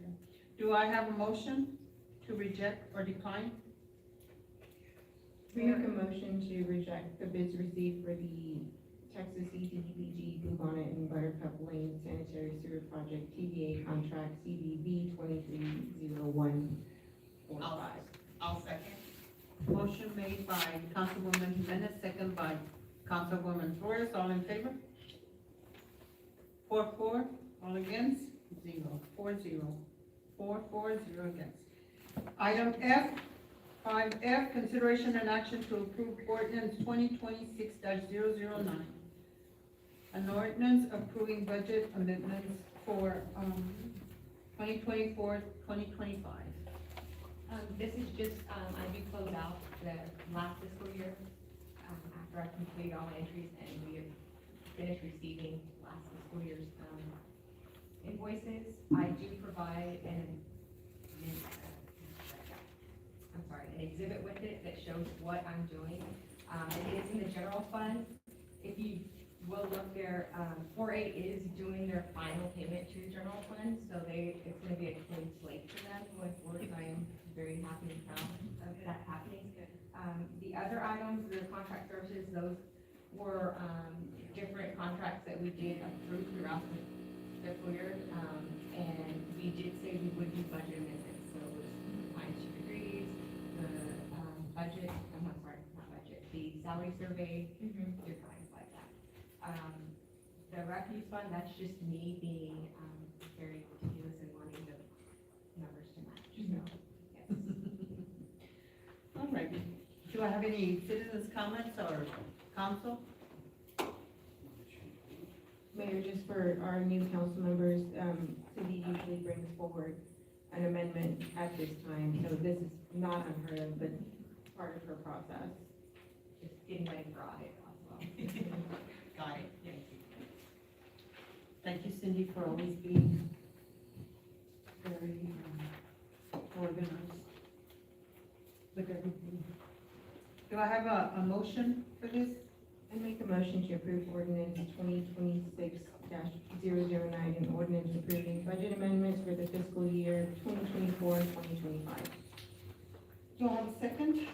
Do I have a motion to reject or decline? We make a motion to reject the bids received for the Texas CDBG Blue Bonnet and Buttercup Lane Sanitary Sewer Project TDA contract CDB 230145. I'll second. Motion made by Councilwoman Jimenez, second by Councilwoman Flores, all in favor? 4-4, all against? 0, 4-0 against. Item F, 5F, consideration and action to approve ordinance 2026-009. An ordinance approving budget amendments for, 2024-2025. This is just, I do close out the last fiscal year, after I complete all my entries and we have finished receiving last fiscal year's, invoices. I do provide an exhibit with it that shows what I'm doing. It is in the general fund. If you will look there, 4A is doing their final payment to the general fund, so it's gonna be a clean slate for them going forward. I am very happy and proud of that happening. The other items, the contract services, those were, different contracts that we did approve throughout the fiscal year. And we did say we would do budget amendments, so it was compliance to degrees, the, budget, I'm not sorry, not budget, the salary survey, different things like that. The refuse fund, that's just me being, very meticulous and wanting the numbers to match, so, yes. All right. Do I have any citizens' comments or council? Mayor, just for our new council members, city usually brings forward an amendment at this time, so this is not unheard of, but part of her process. Just getting ready for audit as well. Got it. Thank you, Cindy, for always being very organized with everything. Do I have a motion for this? I make a motion to approve ordinance 2026-009, an ordinance approving budget amendments for the fiscal year 2024 and 2025. Do I have a second?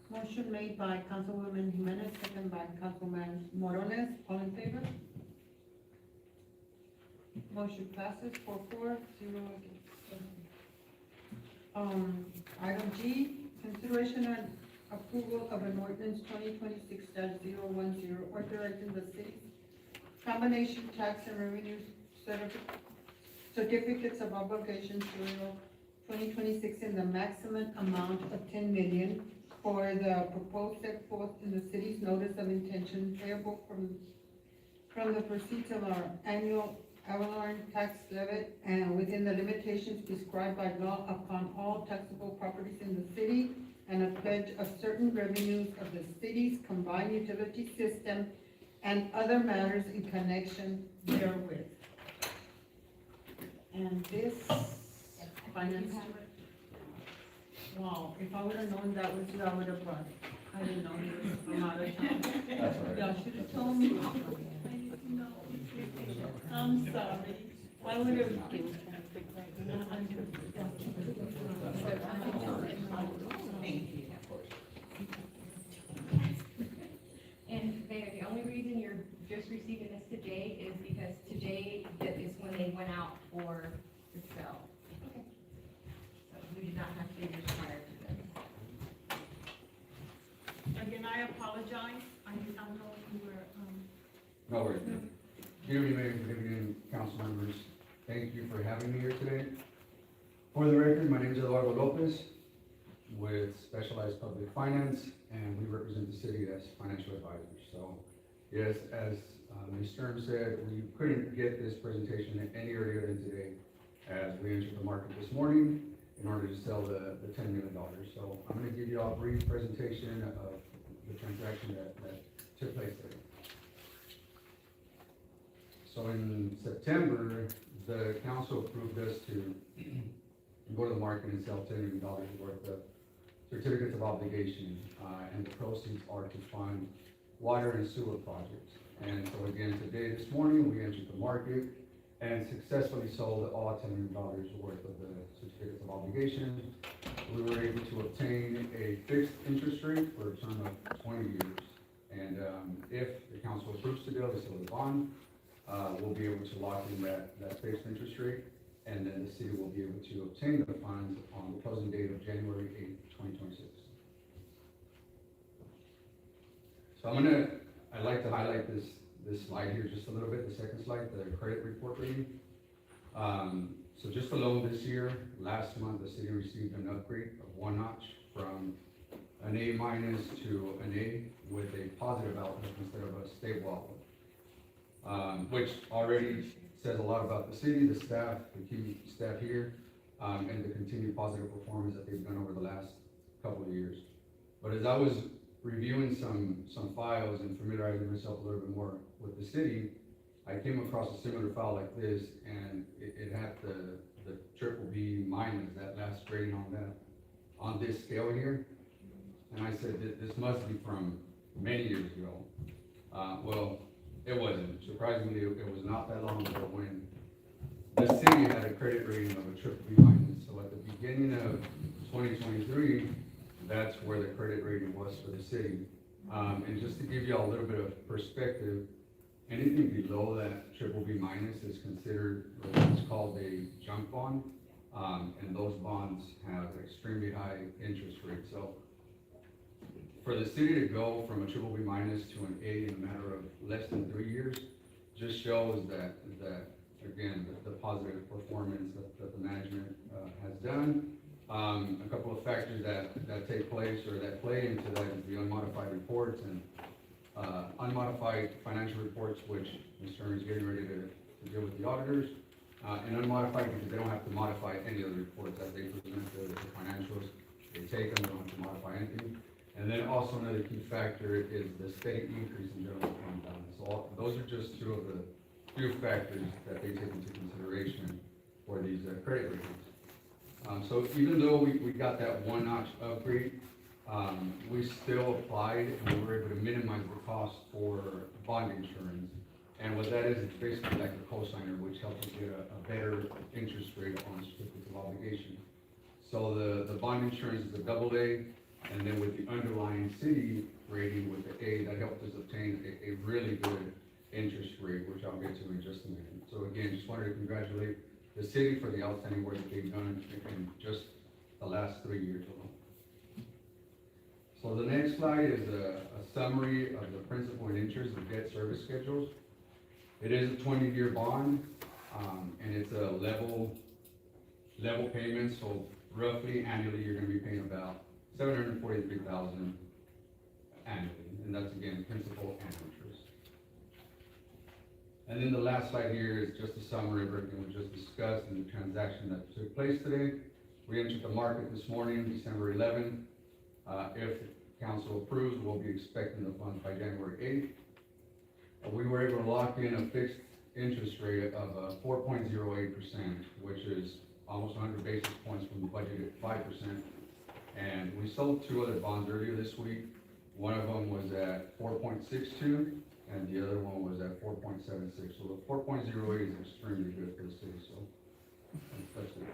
Motion made by Councilwoman Jimenez, second by Councilman Morones, all in favor? Motion passes 4-0 against. Item G, consideration and approval of an ordinance 2026-010, authorizing the city's combination tax and revenue certificates of obligation serial 2026 in the maximum amount of 10 million for the proposed set forth in the city's notice of intention payable from the proceeds of our annual Avalon tax levy and within the limitations prescribed by law upon all taxable properties in the city, and a pledge of certain revenues of the city's combined utility system and other matters in connection therewith. And this finance, wow, if I would've known that was you, I would've brought it. I didn't know he was from out of town. Y'all should've told me. I'm sorry. Why would it? Thank you. And Mayor, the only reason you're just receiving this today is because today is when they went out for the sale. So we did not have figures prior to this. Again, I apologize. I don't know if you were, No worries. Good evening, Mayor, good evening, council members. Thank you for having me here today. For the record, my name is Eduardo Lopez with Specialized Public Finance, and we represent the city as financial advisors. So, yes, as Ms. Stern said, we couldn't get this presentation any earlier than today as we entered the market this morning in order to sell the $10 million. So I'm going to give you all a brief presentation of the transaction that took place today. So in September, the council approved us to go to the market and sell $10 million worth of certificates of obligation, and the proceeds are to fund water and sewer projects. And so again, today, this morning, we entered the market and successfully sold all $10 million worth of the certificates of obligation. We were able to obtain a fixed interest rate for a term of 20 years. And if the council approves the deal, they sell the bond, we'll be able to lock in that fixed interest rate, and then the city will be able to obtain the funds on the closing date of January 8th, 2026. So I'd like to highlight this slide here just a little bit, the second slide, the credit report rating. So just alone this year, last month, the city received an upgrade of 1 notch from an A- to an A with a positive outlook instead of a stable outlook. Which already says a lot about the city, the staff, the key staff here, and the continued positive performance that they've done over the last couple of years. But as I was reviewing some files and familiarizing myself a little bit more with the city, I came across a similar file like this, and it had the triple B minus, that last rating on this scale here. And I said, this must be from many years ago. Well, it wasn't. Surprisingly, it was not that long ago when the city had a credit rating of a triple B minus. So at the beginning of 2023, that's where the credit rating was for the city. And just to give you all a little bit of perspective, anything below that triple B minus is considered what's called a junk bond. And those bonds have extremely high interest rates. So for the city to go from a triple B minus to an A in a matter of less than 3 years just shows that again, the positive performance that the management has done. A couple of factors that take place or that play into that is the unmodified reports and unmodified financial reports, which Mr. Stern is getting ready to deal with the auditors, and unmodified because they don't have to modify any of the reports as they present the financials. They take them, they don't have to modify anything. And then also another key factor is the steady increase in general fund balance. So those are just two of the few factors that they take into consideration for these credit ratings. So even though we got that 1 notch upgrade, we still applied and we were able to minimize the cost for bond insurance. And what that is, it's basically like a cosigner, which helps us get a better interest rate on certificates of obligation. So the bond insurance is a AA, and then with the underlying city rating with the A, that helped us obtain a really good interest rate, which I'll get to in just a minute. So again, just wanted to congratulate the city for the outstanding work that they've done in just the last 3 years alone. So the next slide is a summary of the principal and interest of debt service schedules. It is a 20-year bond, and it's a level payment, so roughly annually you're going to be paying about $743,000 annually, and that's again, principal and interest. And then the last slide here is just a summary of everything we just discussed and the transaction that took place today. We entered the market this morning, December 11th. If council approves, we'll be expecting the funds by January 8th. We were able to lock in a fixed interest rate of 4.08%, which is almost 100 basis points from the budgeted 5%. And we sold 2 other bonds earlier this week. One of them was at 4.62, and the other one was at 4.76. So the 4.08 is extremely good for the city, so that's good.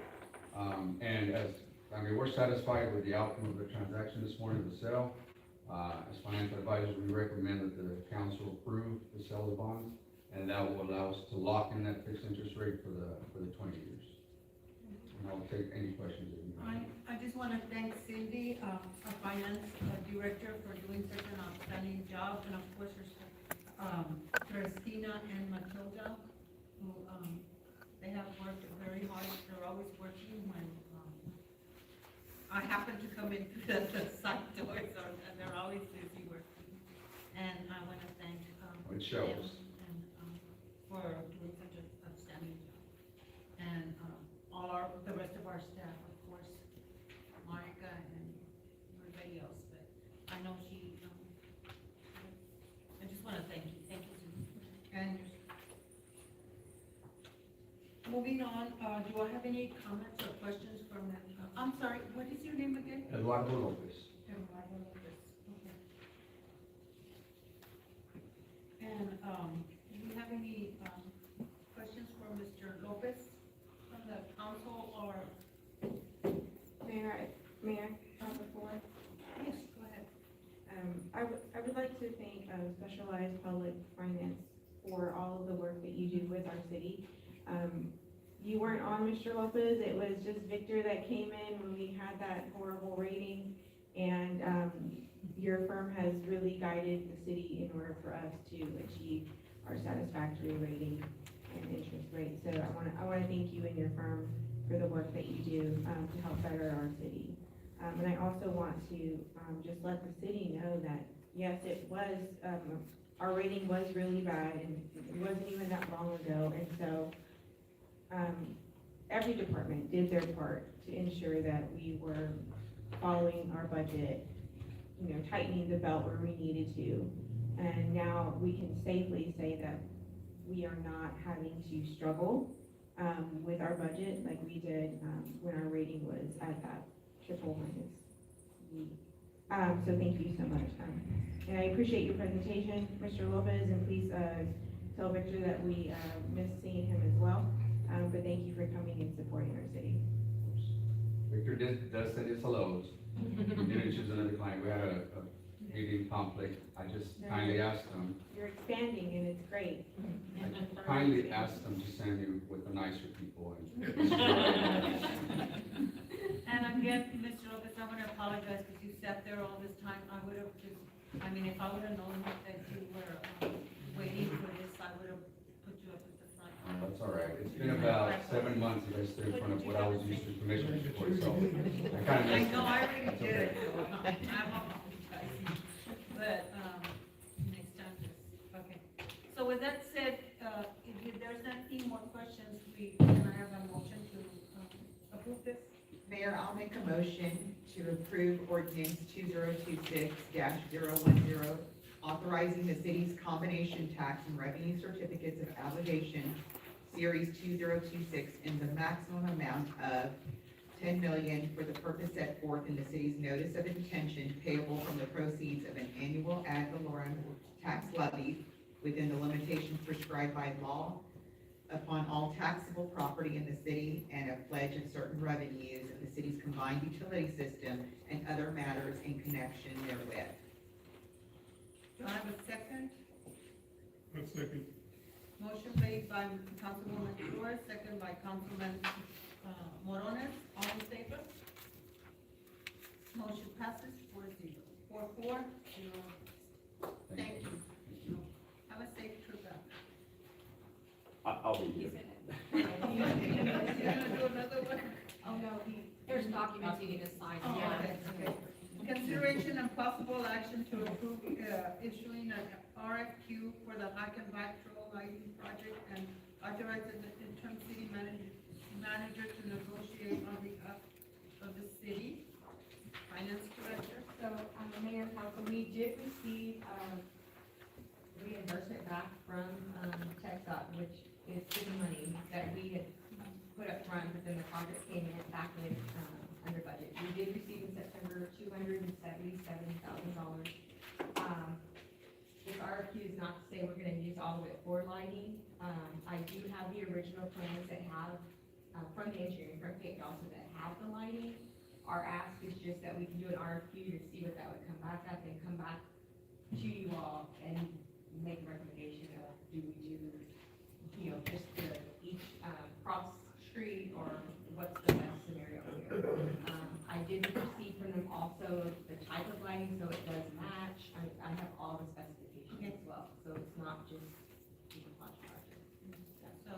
We're satisfied with the outcome of the transaction this morning, the sale. As financial advisors, we recommend that the council approve the sale of bonds, and that will allow us to lock in that fixed interest rate for the 20 years. And I'll take any questions that you have. I just want to thank Cindy, our finance director, for doing such an outstanding job, and of course, Christina and Matilda, who, they have worked very hard. They're always working when, I happen to come in through the side doors, and they're always busy working. And I want to thank, It shows. them, and, for doing such an outstanding job. And, the rest of our staff, of course, Monica and everybody else, but I know she, I just want to thank you, Susan. And moving on, do I have any comments or questions from the, I'm sorry, what is your name again? Eduardo Lopez. Eduardo Lopez, okay. And, do you have any, questions for Mr. Lopez from the council or? Mayor, before, Yes, go ahead. I would like to thank, Specialized Public Finance for all of the work that you do with our city. You weren't on, Mr. Lopez, it was just Victor that came in when we had that horrible rating, and, your firm has really guided the city in order for us to achieve our satisfactory rating and interest rate. So I wanna thank you and your firm for the work that you do, to help better our city. And I also want to, just let the city know that, yes, it was, our rating was really bad, and it wasn't even that long ago, and so, every department did their part to ensure that we were following our budget, tightening the belt where we needed to. And now we can safely say that we are not having to struggle, with our budget like we did, when our rating was at that triple minus B. So thank you so much. And I appreciate your presentation, Mr. Lopez, and please, tell Victor that we, miss seeing him as well. But thank you for coming and supporting our city. Victor does send his hellos. We didn't choose another client. We had a meeting conflict. I just kindly asked him, You're expanding and it's great. I kindly asked him to send you with the nicer people. And again, Mr. Lopez, I want to apologize because you sat there all this time. I would have just, if I would have known that you were waiting for this, I would have put you up at the front. That's all right. It's been about 7 months that I stood in front of what I was used to commissioners for, so I kind of I missed know, it. I already That's did okay. it. I'm apologizing. But, next time, okay. So with that said, if there's any more questions, can I have a motion to approve this? Mayor, I'll make a motion to approve ordinance 2026-010, authorizing the city's combination tax and revenue certificates of obligation, Series 2026, in the maximum amount of $10 million for the purpose set forth in the city's notice of intention payable from the proceeds of an annual ad valorem tax levy within the limitations prescribed by law upon all taxable property in the city, and a pledge of certain revenues of the city's combined utility system and other matters in connection therewith. Do I have a second? A second. Motion made by Councilwoman Flores, second by Councilman Morones. All in favor? Motion passes 4-0. Thank you. Have a safe trip back. I'll be here. You gonna do another one? Oh, no, there's documents you need to sign. Oh, okay, okay. issuing an RFQ for the hike and bike trail lighting project and authorizing the interim city manager to negotiate on behalf of the city. Finance Director. So, Mayor and Council, we did receive, reimbursement back from, TechDOT, which is city money that we had put up front, but then the project came in back in, under budget. We did receive in September $277,000. This RFQ is not to say we're gonna use all of it for lighting. I do have the original plans that have, from the engineering, from Kate also that have the lighting. Our ask is just that we can do an RFQ to see what that would come back at, then come back to you all and make a recommendation of, do we do, just each, cross street, or what's the best scenario here? I did receive from them also the type of lighting, so it does match. I have all the specifications as well, so it's not just a flash project. So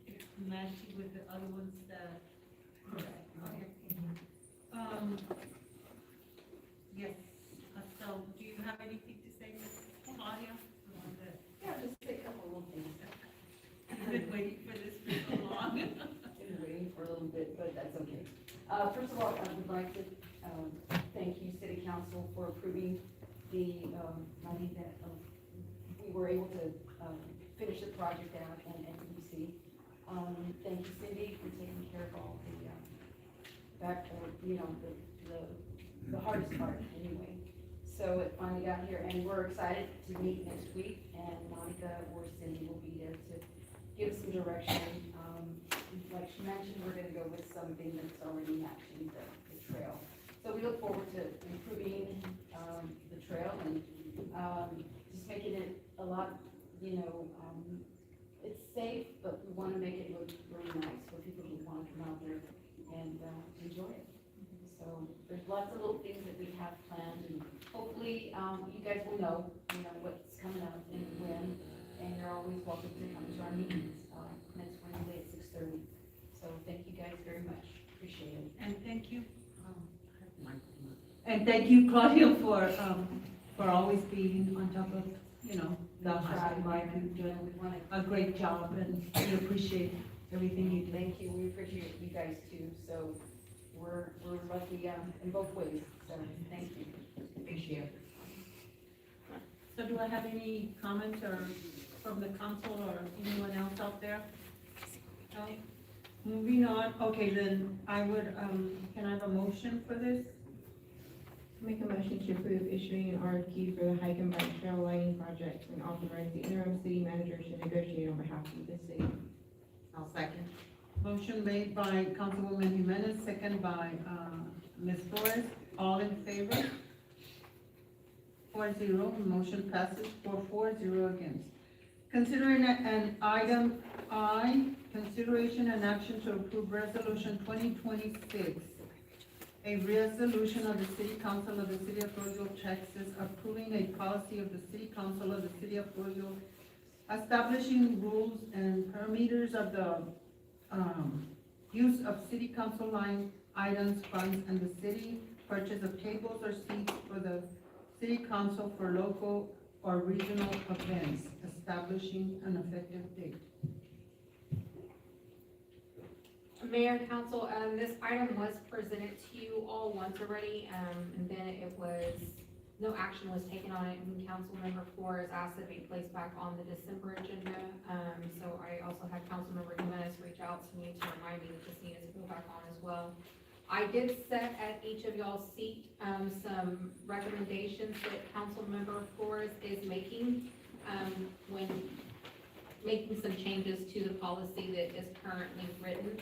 it's matching with the other ones that. Correct. Okay. Yes, so do you have anything to say, Ms. Claudia? Yeah, just a couple little things. You've been waiting for this for so long. Been waiting for a little bit, but that's okay. First of all, I would like to, thank you, City Council, for approving the, money that, we were able to, finish the project out and NBC. Thank you, Cindy, for taking care of all the, the hardest part, anyway. So it finally got here, and we're excited to meet next week, and Monica or Cindy will be there to give some direction. Like she mentioned, we're gonna go with something that's already matching the trail. So we look forward to improving, the trail and, just making it a lot, it's safe, but we wanna make it look really nice for people who wanna come out there and, enjoy it. So there's lots of little things that we have planned, and hopefully, you guys will know, what's coming up and when, and you're always welcome to come to our meetings, next Wednesday at 6:30. So thank you guys very much, appreciate it. And thank you, Claudia, for always being on top of, the hike bike. You've done a great job, and we appreciate everything you do. Thank you, we appreciate you guys too, so we're lucky, in both ways, so thank you, appreciate it. So do I have any comments or from the council or anyone else out there? No? Moving on, okay, then I would, can I have a motion for this? Make a motion to approve issuing an RFQ for the hike and bike trail lighting project and authorize the interim city manager to negotiate on behalf of the city. I'll second. Motion made by Councilwoman Jimenez, second by, Ms. Flores. All in favor? 4-0, motion passes 4-0 against. Considering an item I, consideration and action to approve resolution 2026, a resolution of the City Council of the City of Floresville, Texas, approving a policy of the City Council of the City of Floresville, establishing rules and parameters of the use of city council line items, funds, and the city purchase of tables or seats for the city council for local or regional events, establishing an effective date. Mayor and council, this item was presented to you all once already, and then no action was taken on it, and Councilmember Flores asked that it be placed back on the December agenda. So I also had Councilmember Jimenez reach out to me to remind me that this needed to go back on as well. I did set at each of y'all's seat, some recommendations that Councilmember Flores is making, when making some changes to the policy that is currently written,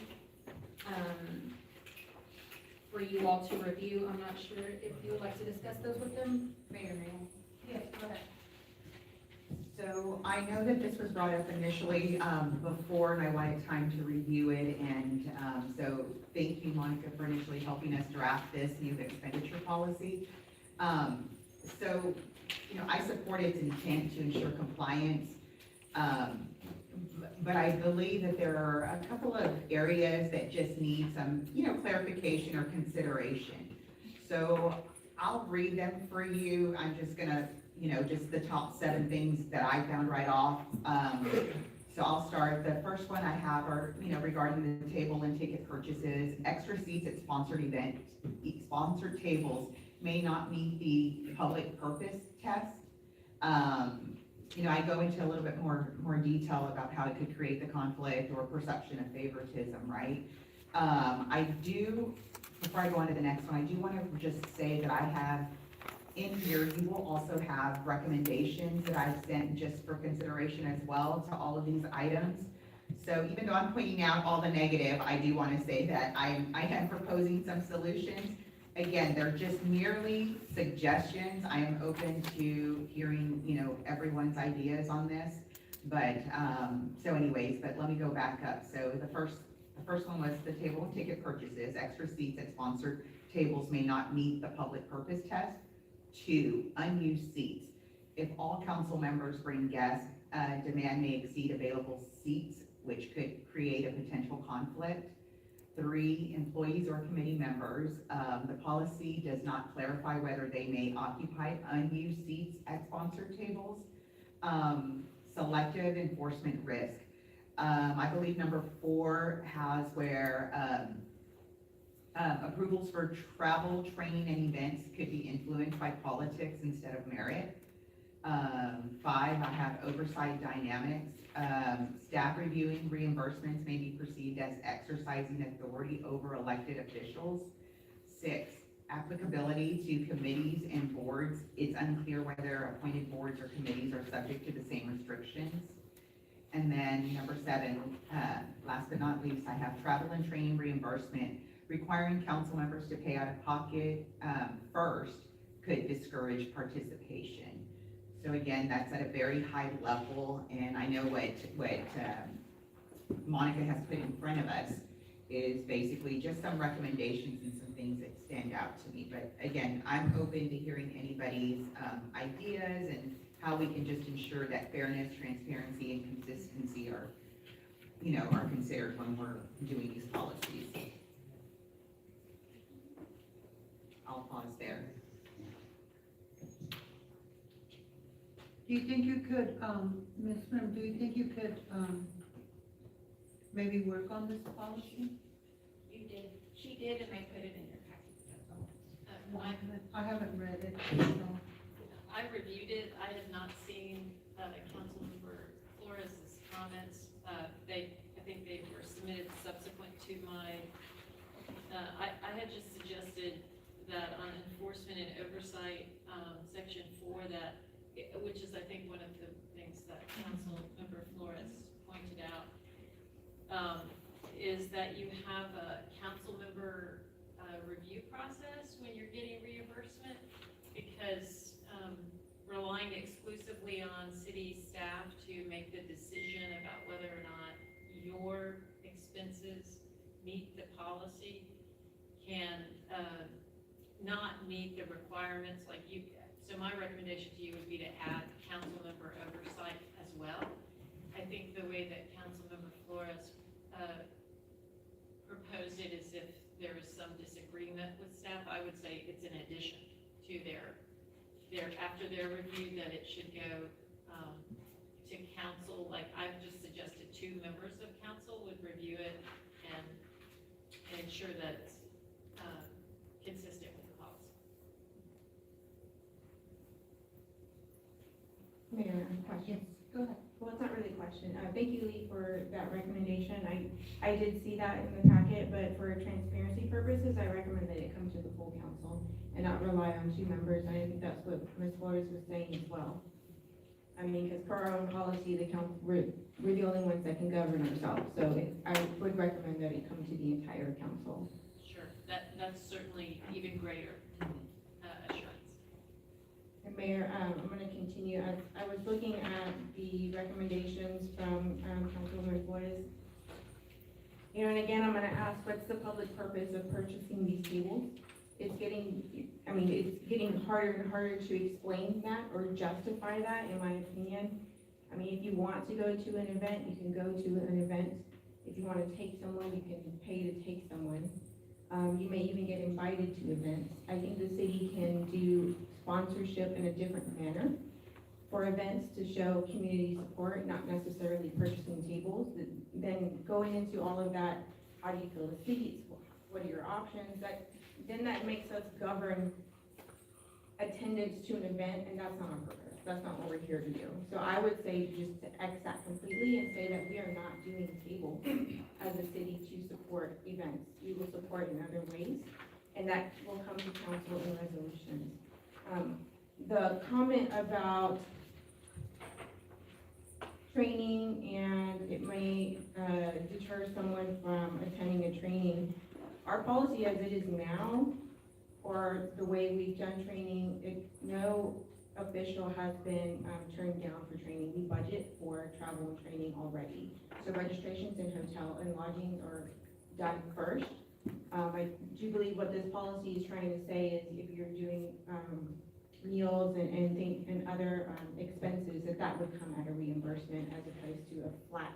for you all to review. I'm not sure if you would like to discuss those with them. Mayor Mayor. Yes, go ahead. So I know that this was brought up initially, before, and I wanted time to review it, and, so thank you, Monica, for initially helping us draft this new expenditure policy. So, I support its intent to ensure compliance, but I believe that there are a couple of areas that just need some, clarification or consideration. So I'll read them for you. I'm just gonna, just the top 7 things that I found right off. So I'll start. The first one I have are, regarding the table and ticket purchases, extra seats at sponsored events, sponsored tables may not meet the public purpose test. I go into a little bit more detail about how it could create the conflict or perception of favoritism, right? Before I go on to the next one, I do want to just say that I have in here, you will also have recommendations that I've sent just for consideration as well to all of these items. So even though I'm pointing out all the negative, I do want to say that I am proposing some solutions. Again, they're just merely suggestions. I am open to hearing, everyone's ideas on this. But, so anyways, but let me go back up. So the first one was the table and ticket purchases. Extra seats at sponsored tables may not meet the public purpose test. 2, unused seats. If all council members bring guests, demand may exceed available seats, which could create a potential conflict. 3, employees or committee members. The policy does not clarify whether they may occupy unused seats at sponsored tables. Selective enforcement risk. I believe number 4 has where approvals for travel, training, and events could be influenced by politics instead of merit. 5, I have oversight dynamics. Staff reviewing reimbursements may be perceived as exercising authority over elected officials. 6, applicability to committees and boards. It's unclear whether appointed boards or committees are subject to the same restrictions. And then number 7, last but not least, I have travel and training reimbursement. Requiring council members to pay out of pocket first could discourage participation. So again, that's at a very high level, and I know what Monica has put in front of us is basically just some recommendations and some things that stand out to me. But again, I'm open to hearing anybody's ideas and how we can just ensure that fairness, transparency, and consistency are considered when we're doing these policies. I'll pause there. Do you think you could, Ms. Prim, do you think you could, maybe work on this policy? You did, she did, and I put it in your packet, that's all. I haven't read it, so. I reviewed it, I had not seen, Councilmember Flores' comments, I think they were submitted subsequent to my, I had just suggested that on enforcement and oversight, section 4, which is, I think, one of the things that Councilmember Flores pointed out, is that you have a council member review process when you're getting reimbursement, because relying exclusively on city staff to make the decision about whether or not your expenses meet the policy can not meet the requirements like you. So my recommendation to you would be to add council member oversight as well. I think the way that Councilmember Flores proposed it is if there is some disagreement with staff, I would say it's in addition to their after their review, that it should go to council. Like I've just suggested 2 members of council would review it and ensure that it's consistent with the policy. Mayor, question. Go ahead. Well, it's not really a question. Thank you, Lee, for that recommendation. I did see that in the packet, but for transparency purposes, I recommend that it come to the full council and not rely on 2 members. And I think that's what Ms. Flores was saying as well. I mean, because per our own policy, the council, we're the only ones that can govern ourselves. So I would recommend that it come to the entire council. Sure, that's certainly even greater assurance. And Mayor, I'm going to continue. I was looking at the recommendations from Councilwoman Flores. And again, I'm going to ask, what's the public purpose of purchasing these tables? It's getting harder and harder to explain that or justify that, in my opinion. I mean, if you want to go to an event, you can go to an event. If you want to take someone, you can pay to take someone. You may even get invited to events. I think the city can do sponsorship in a different manner for events to show community support, not necessarily purchasing tables. Then going into all of that, how do you fill the seats? What are your options? Then that makes us govern attendance to an event, and that's not on purpose. That's not what we're here to do. So I would say just to X that completely and say that we are not doing tables as a city to support events. We will support in other ways, and that will come to council in resolutions. The comment about training and it may deter someone from attending a training. Our policy as it is now, or the way we've done training, no official has been turned down for training. We budget for travel and training already. So registrations in hotel and lodgings are done first. I do believe what this policy is trying to say is if you're doing meals and other expenses, that would come at a reimbursement as opposed to a flat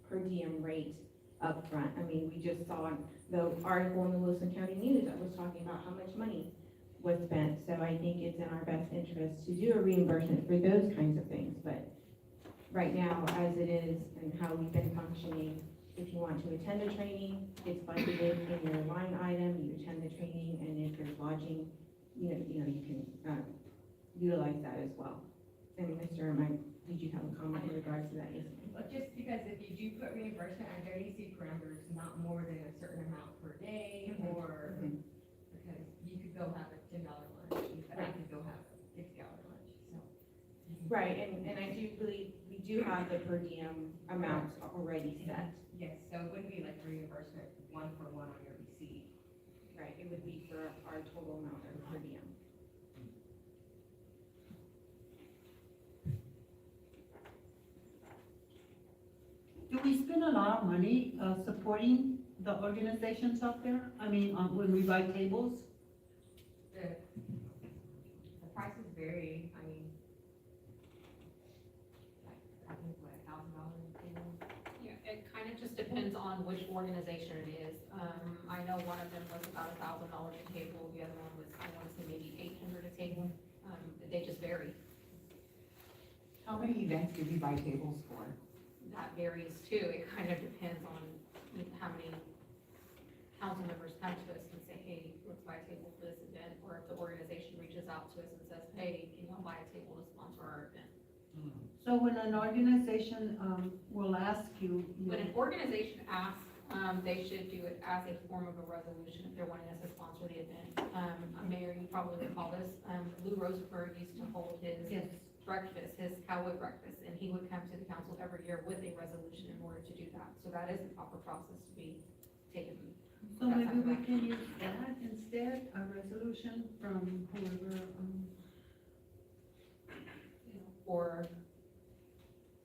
per diem rate upfront. I mean, we just saw the article in the Wilson County News that was talking about how much money was spent. So I think it's in our best interest to do a reimbursement for those kinds of things. But right now, as it is and how we've been functioning, if you want to attend a training, it's budgeted in your line item, you attend the training, and if there's lodging, you can utilize that as well. And Mr. Mike, did you have a comment in regards to that? Yes. But just because if you do put reimbursement, I know you see parameters, not more than a certain amount per day, or, because you could go have a $10 lunch, but I could go have a $60 lunch, so. Right, and I do believe we do have the per diem amounts already set. Yes, so it wouldn't be like reimbursement one for one on your receipt. Right, it would be for our total amount of per diem. Do we spend a lot of money, supporting the organizations out there? I mean, when we buy tables? The prices vary, I mean, like, I think what, $1,000 table? Yeah, it kind of just depends on which organization it is. I know one of them was about $1,000 a table, the other one was, I want to say maybe $800 a table. They just vary. How many events do we buy tables for? That varies too. It kind of depends on how many council members come to us and say, hey, let's buy a table for this event, or if the organization reaches out to us and says, hey, can you buy a table to sponsor our event? So when an organization, will ask you. When an organization asks, they should do it as a form of a resolution if they're wanting us to sponsor the event. Mayor, you probably recall this, Lou Rosenberg used to hold his Yes. breakfast, his cowboy breakfast, and he would come to the council every year with a resolution in order to do that. So that is the proper process to be taken. So maybe we can use that instead, a resolution from whoever, Or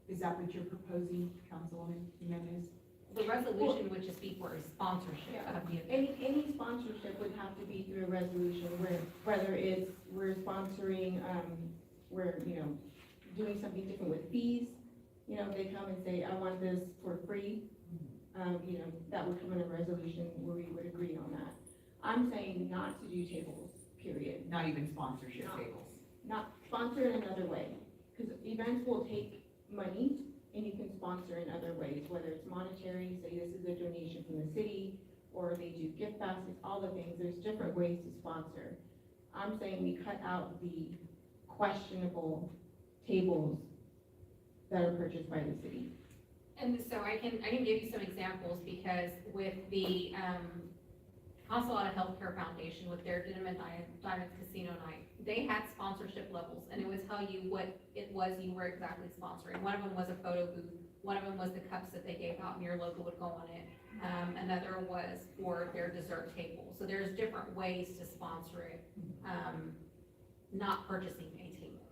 Is that what you're proposing, Councilwoman Jimenez? the resolution would just be for a sponsorship of the event. Any sponsorship would have to be through a resolution whether it's, we're sponsoring, we're, doing something different with fees. They come and say, I want this for free. That would come in a resolution where we would agree on that. I'm saying not to do tables, period. Not even sponsorship No. tables. Not sponsor in another way, because events will take money and you can sponsor in other ways, whether it's monetary, say this is a donation from the city, or they do gift baskets, all the things. There's different ways to sponsor. I'm saying we cut out the questionable tables that are purchased by the city. And so I can give you some examples, because with the, Consolata Healthcare Foundation, with their Denim and Diamonds Casino Night, they had sponsorship levels, and it would tell you what it was you were exactly sponsoring. One of them was a photo booth, one of them was the cups that they gave out and your logo would go on it. Another was for their dessert table. So there's different ways to sponsor it, not purchasing a table.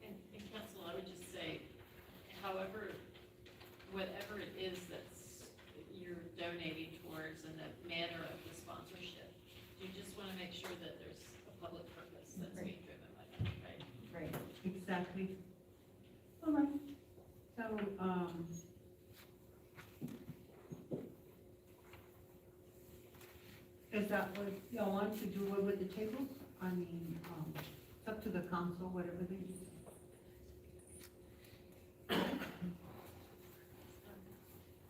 And council, I would just say, however, whatever it is that's you're donating towards and the manner of the sponsorship, you just want to make sure that there's a public purpose that's being driven by that, right? Right. exactly. All right. So, is that what y'all want to do away with the tables? I mean, it's up to the council, whatever they do.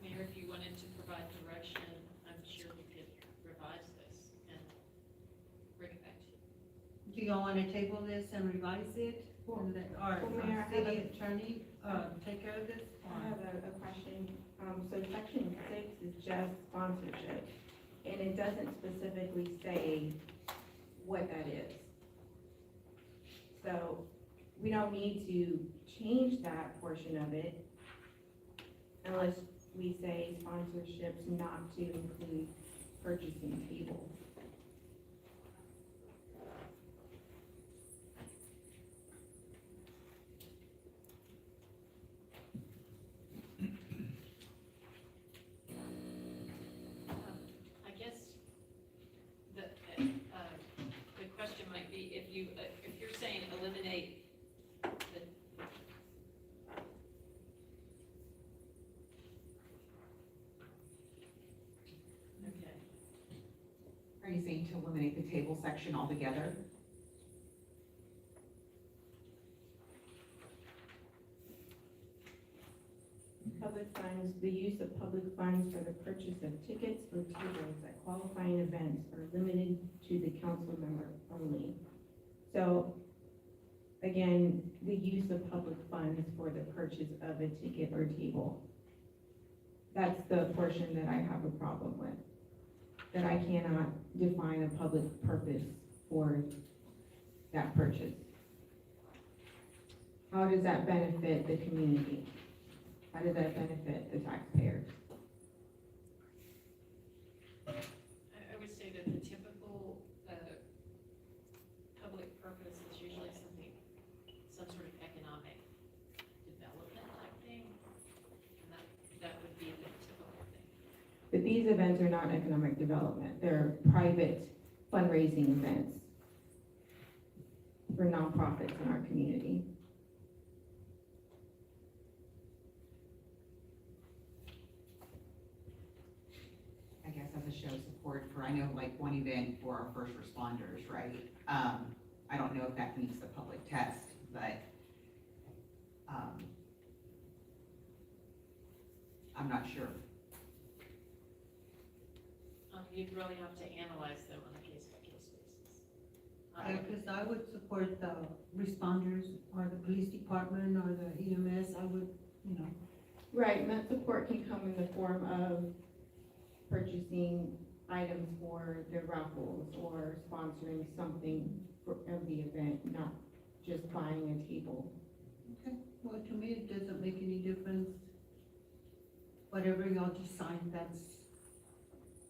Mayor, if you wanted to provide direction, I'm sure we could revise this and bring it back to you. Do y'all wanna table this and revise it? And let our Well, Mayor, I have city attorney, take care of this? I have a question. So section 6 is just sponsorship, and it doesn't specifically say what that is. So we don't need to change that portion of it unless we say sponsorships not to include purchasing tables. I guess the question might be if you, if you're saying eliminate the. Okay. Are you saying to eliminate the table section altogether? Public funds, the use of public funds for the purchase of tickets or tables at qualifying events are limited to the council member only. So, again, the use of public funds for the purchase of a ticket or table. That's the portion that I have a problem with. That I cannot define a public purpose for that purchase. How does that benefit the community? How does that benefit the taxpayers? I would say that the typical, public purpose is usually something, some sort of economic development type thing. And that would be the typical thing. But these events are not economic development, they're private fundraising events for nonprofits in our community. I guess as a show of support for, I know like one event for our first responders, right? I don't know if that meets the public test, but, I'm not sure. You'd really have to analyze them on a case-by-case basis. Yeah, because I would support the responders or the police department or the EMS, I would, you know. Right, and that support can come in the form of purchasing items for the raffles or sponsoring something for the event, not just buying a table. Okay, well, to me, it doesn't make any difference. Whatever y'all decide, that's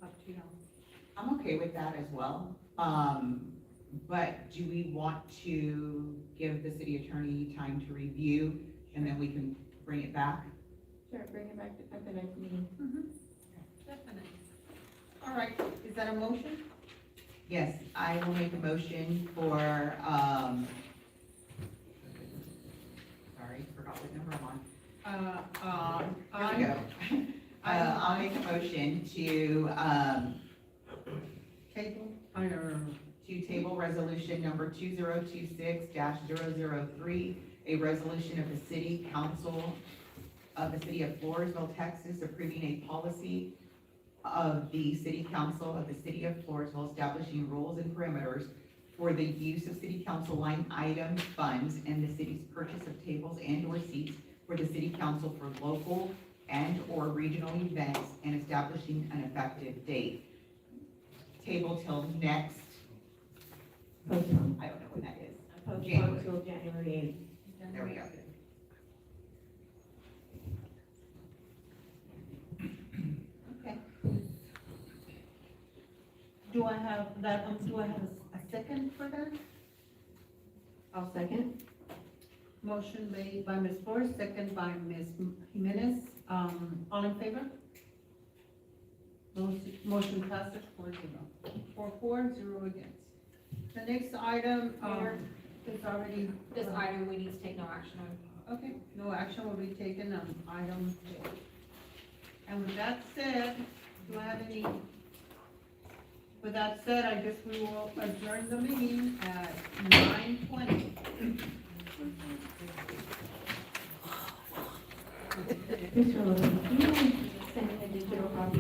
up to y'all. I'm okay with that as well. But do we want to give the city attorney time to review and then we can bring it back? Sure, bring it back at the next meeting. Definitely. All right, is that a motion? Yes, I will make a motion for, sorry, forgot what number I'm on. Here we go. I'll make a motion to, table resolution number 2026-003, a resolution of the City Council of the City of Floresville, Texas, approving a policy of the City Council of the City of Floresville establishing rules and parameters for the use of City Council line item funds and the city's purchase of tables and or seats for the City Council for local and or regional events and establishing an effective date. Table till next, Postpone. I don't know when that is. Postpone January. till January 8th. There we go. Okay. Do I have that, do I have a second for that? I'll second. Motion made by Ms. Flores, second by Ms. Jimenez. All in favor? Motion passes 4-0. 4-0 against. The next item, is already. This item, we need to take no action on. Okay, no action will be taken on item J. And with that said, do I have any With that said, I guess we will adjourn the meeting at 9:20. Mr. Lewis, do you mind sending a digital copy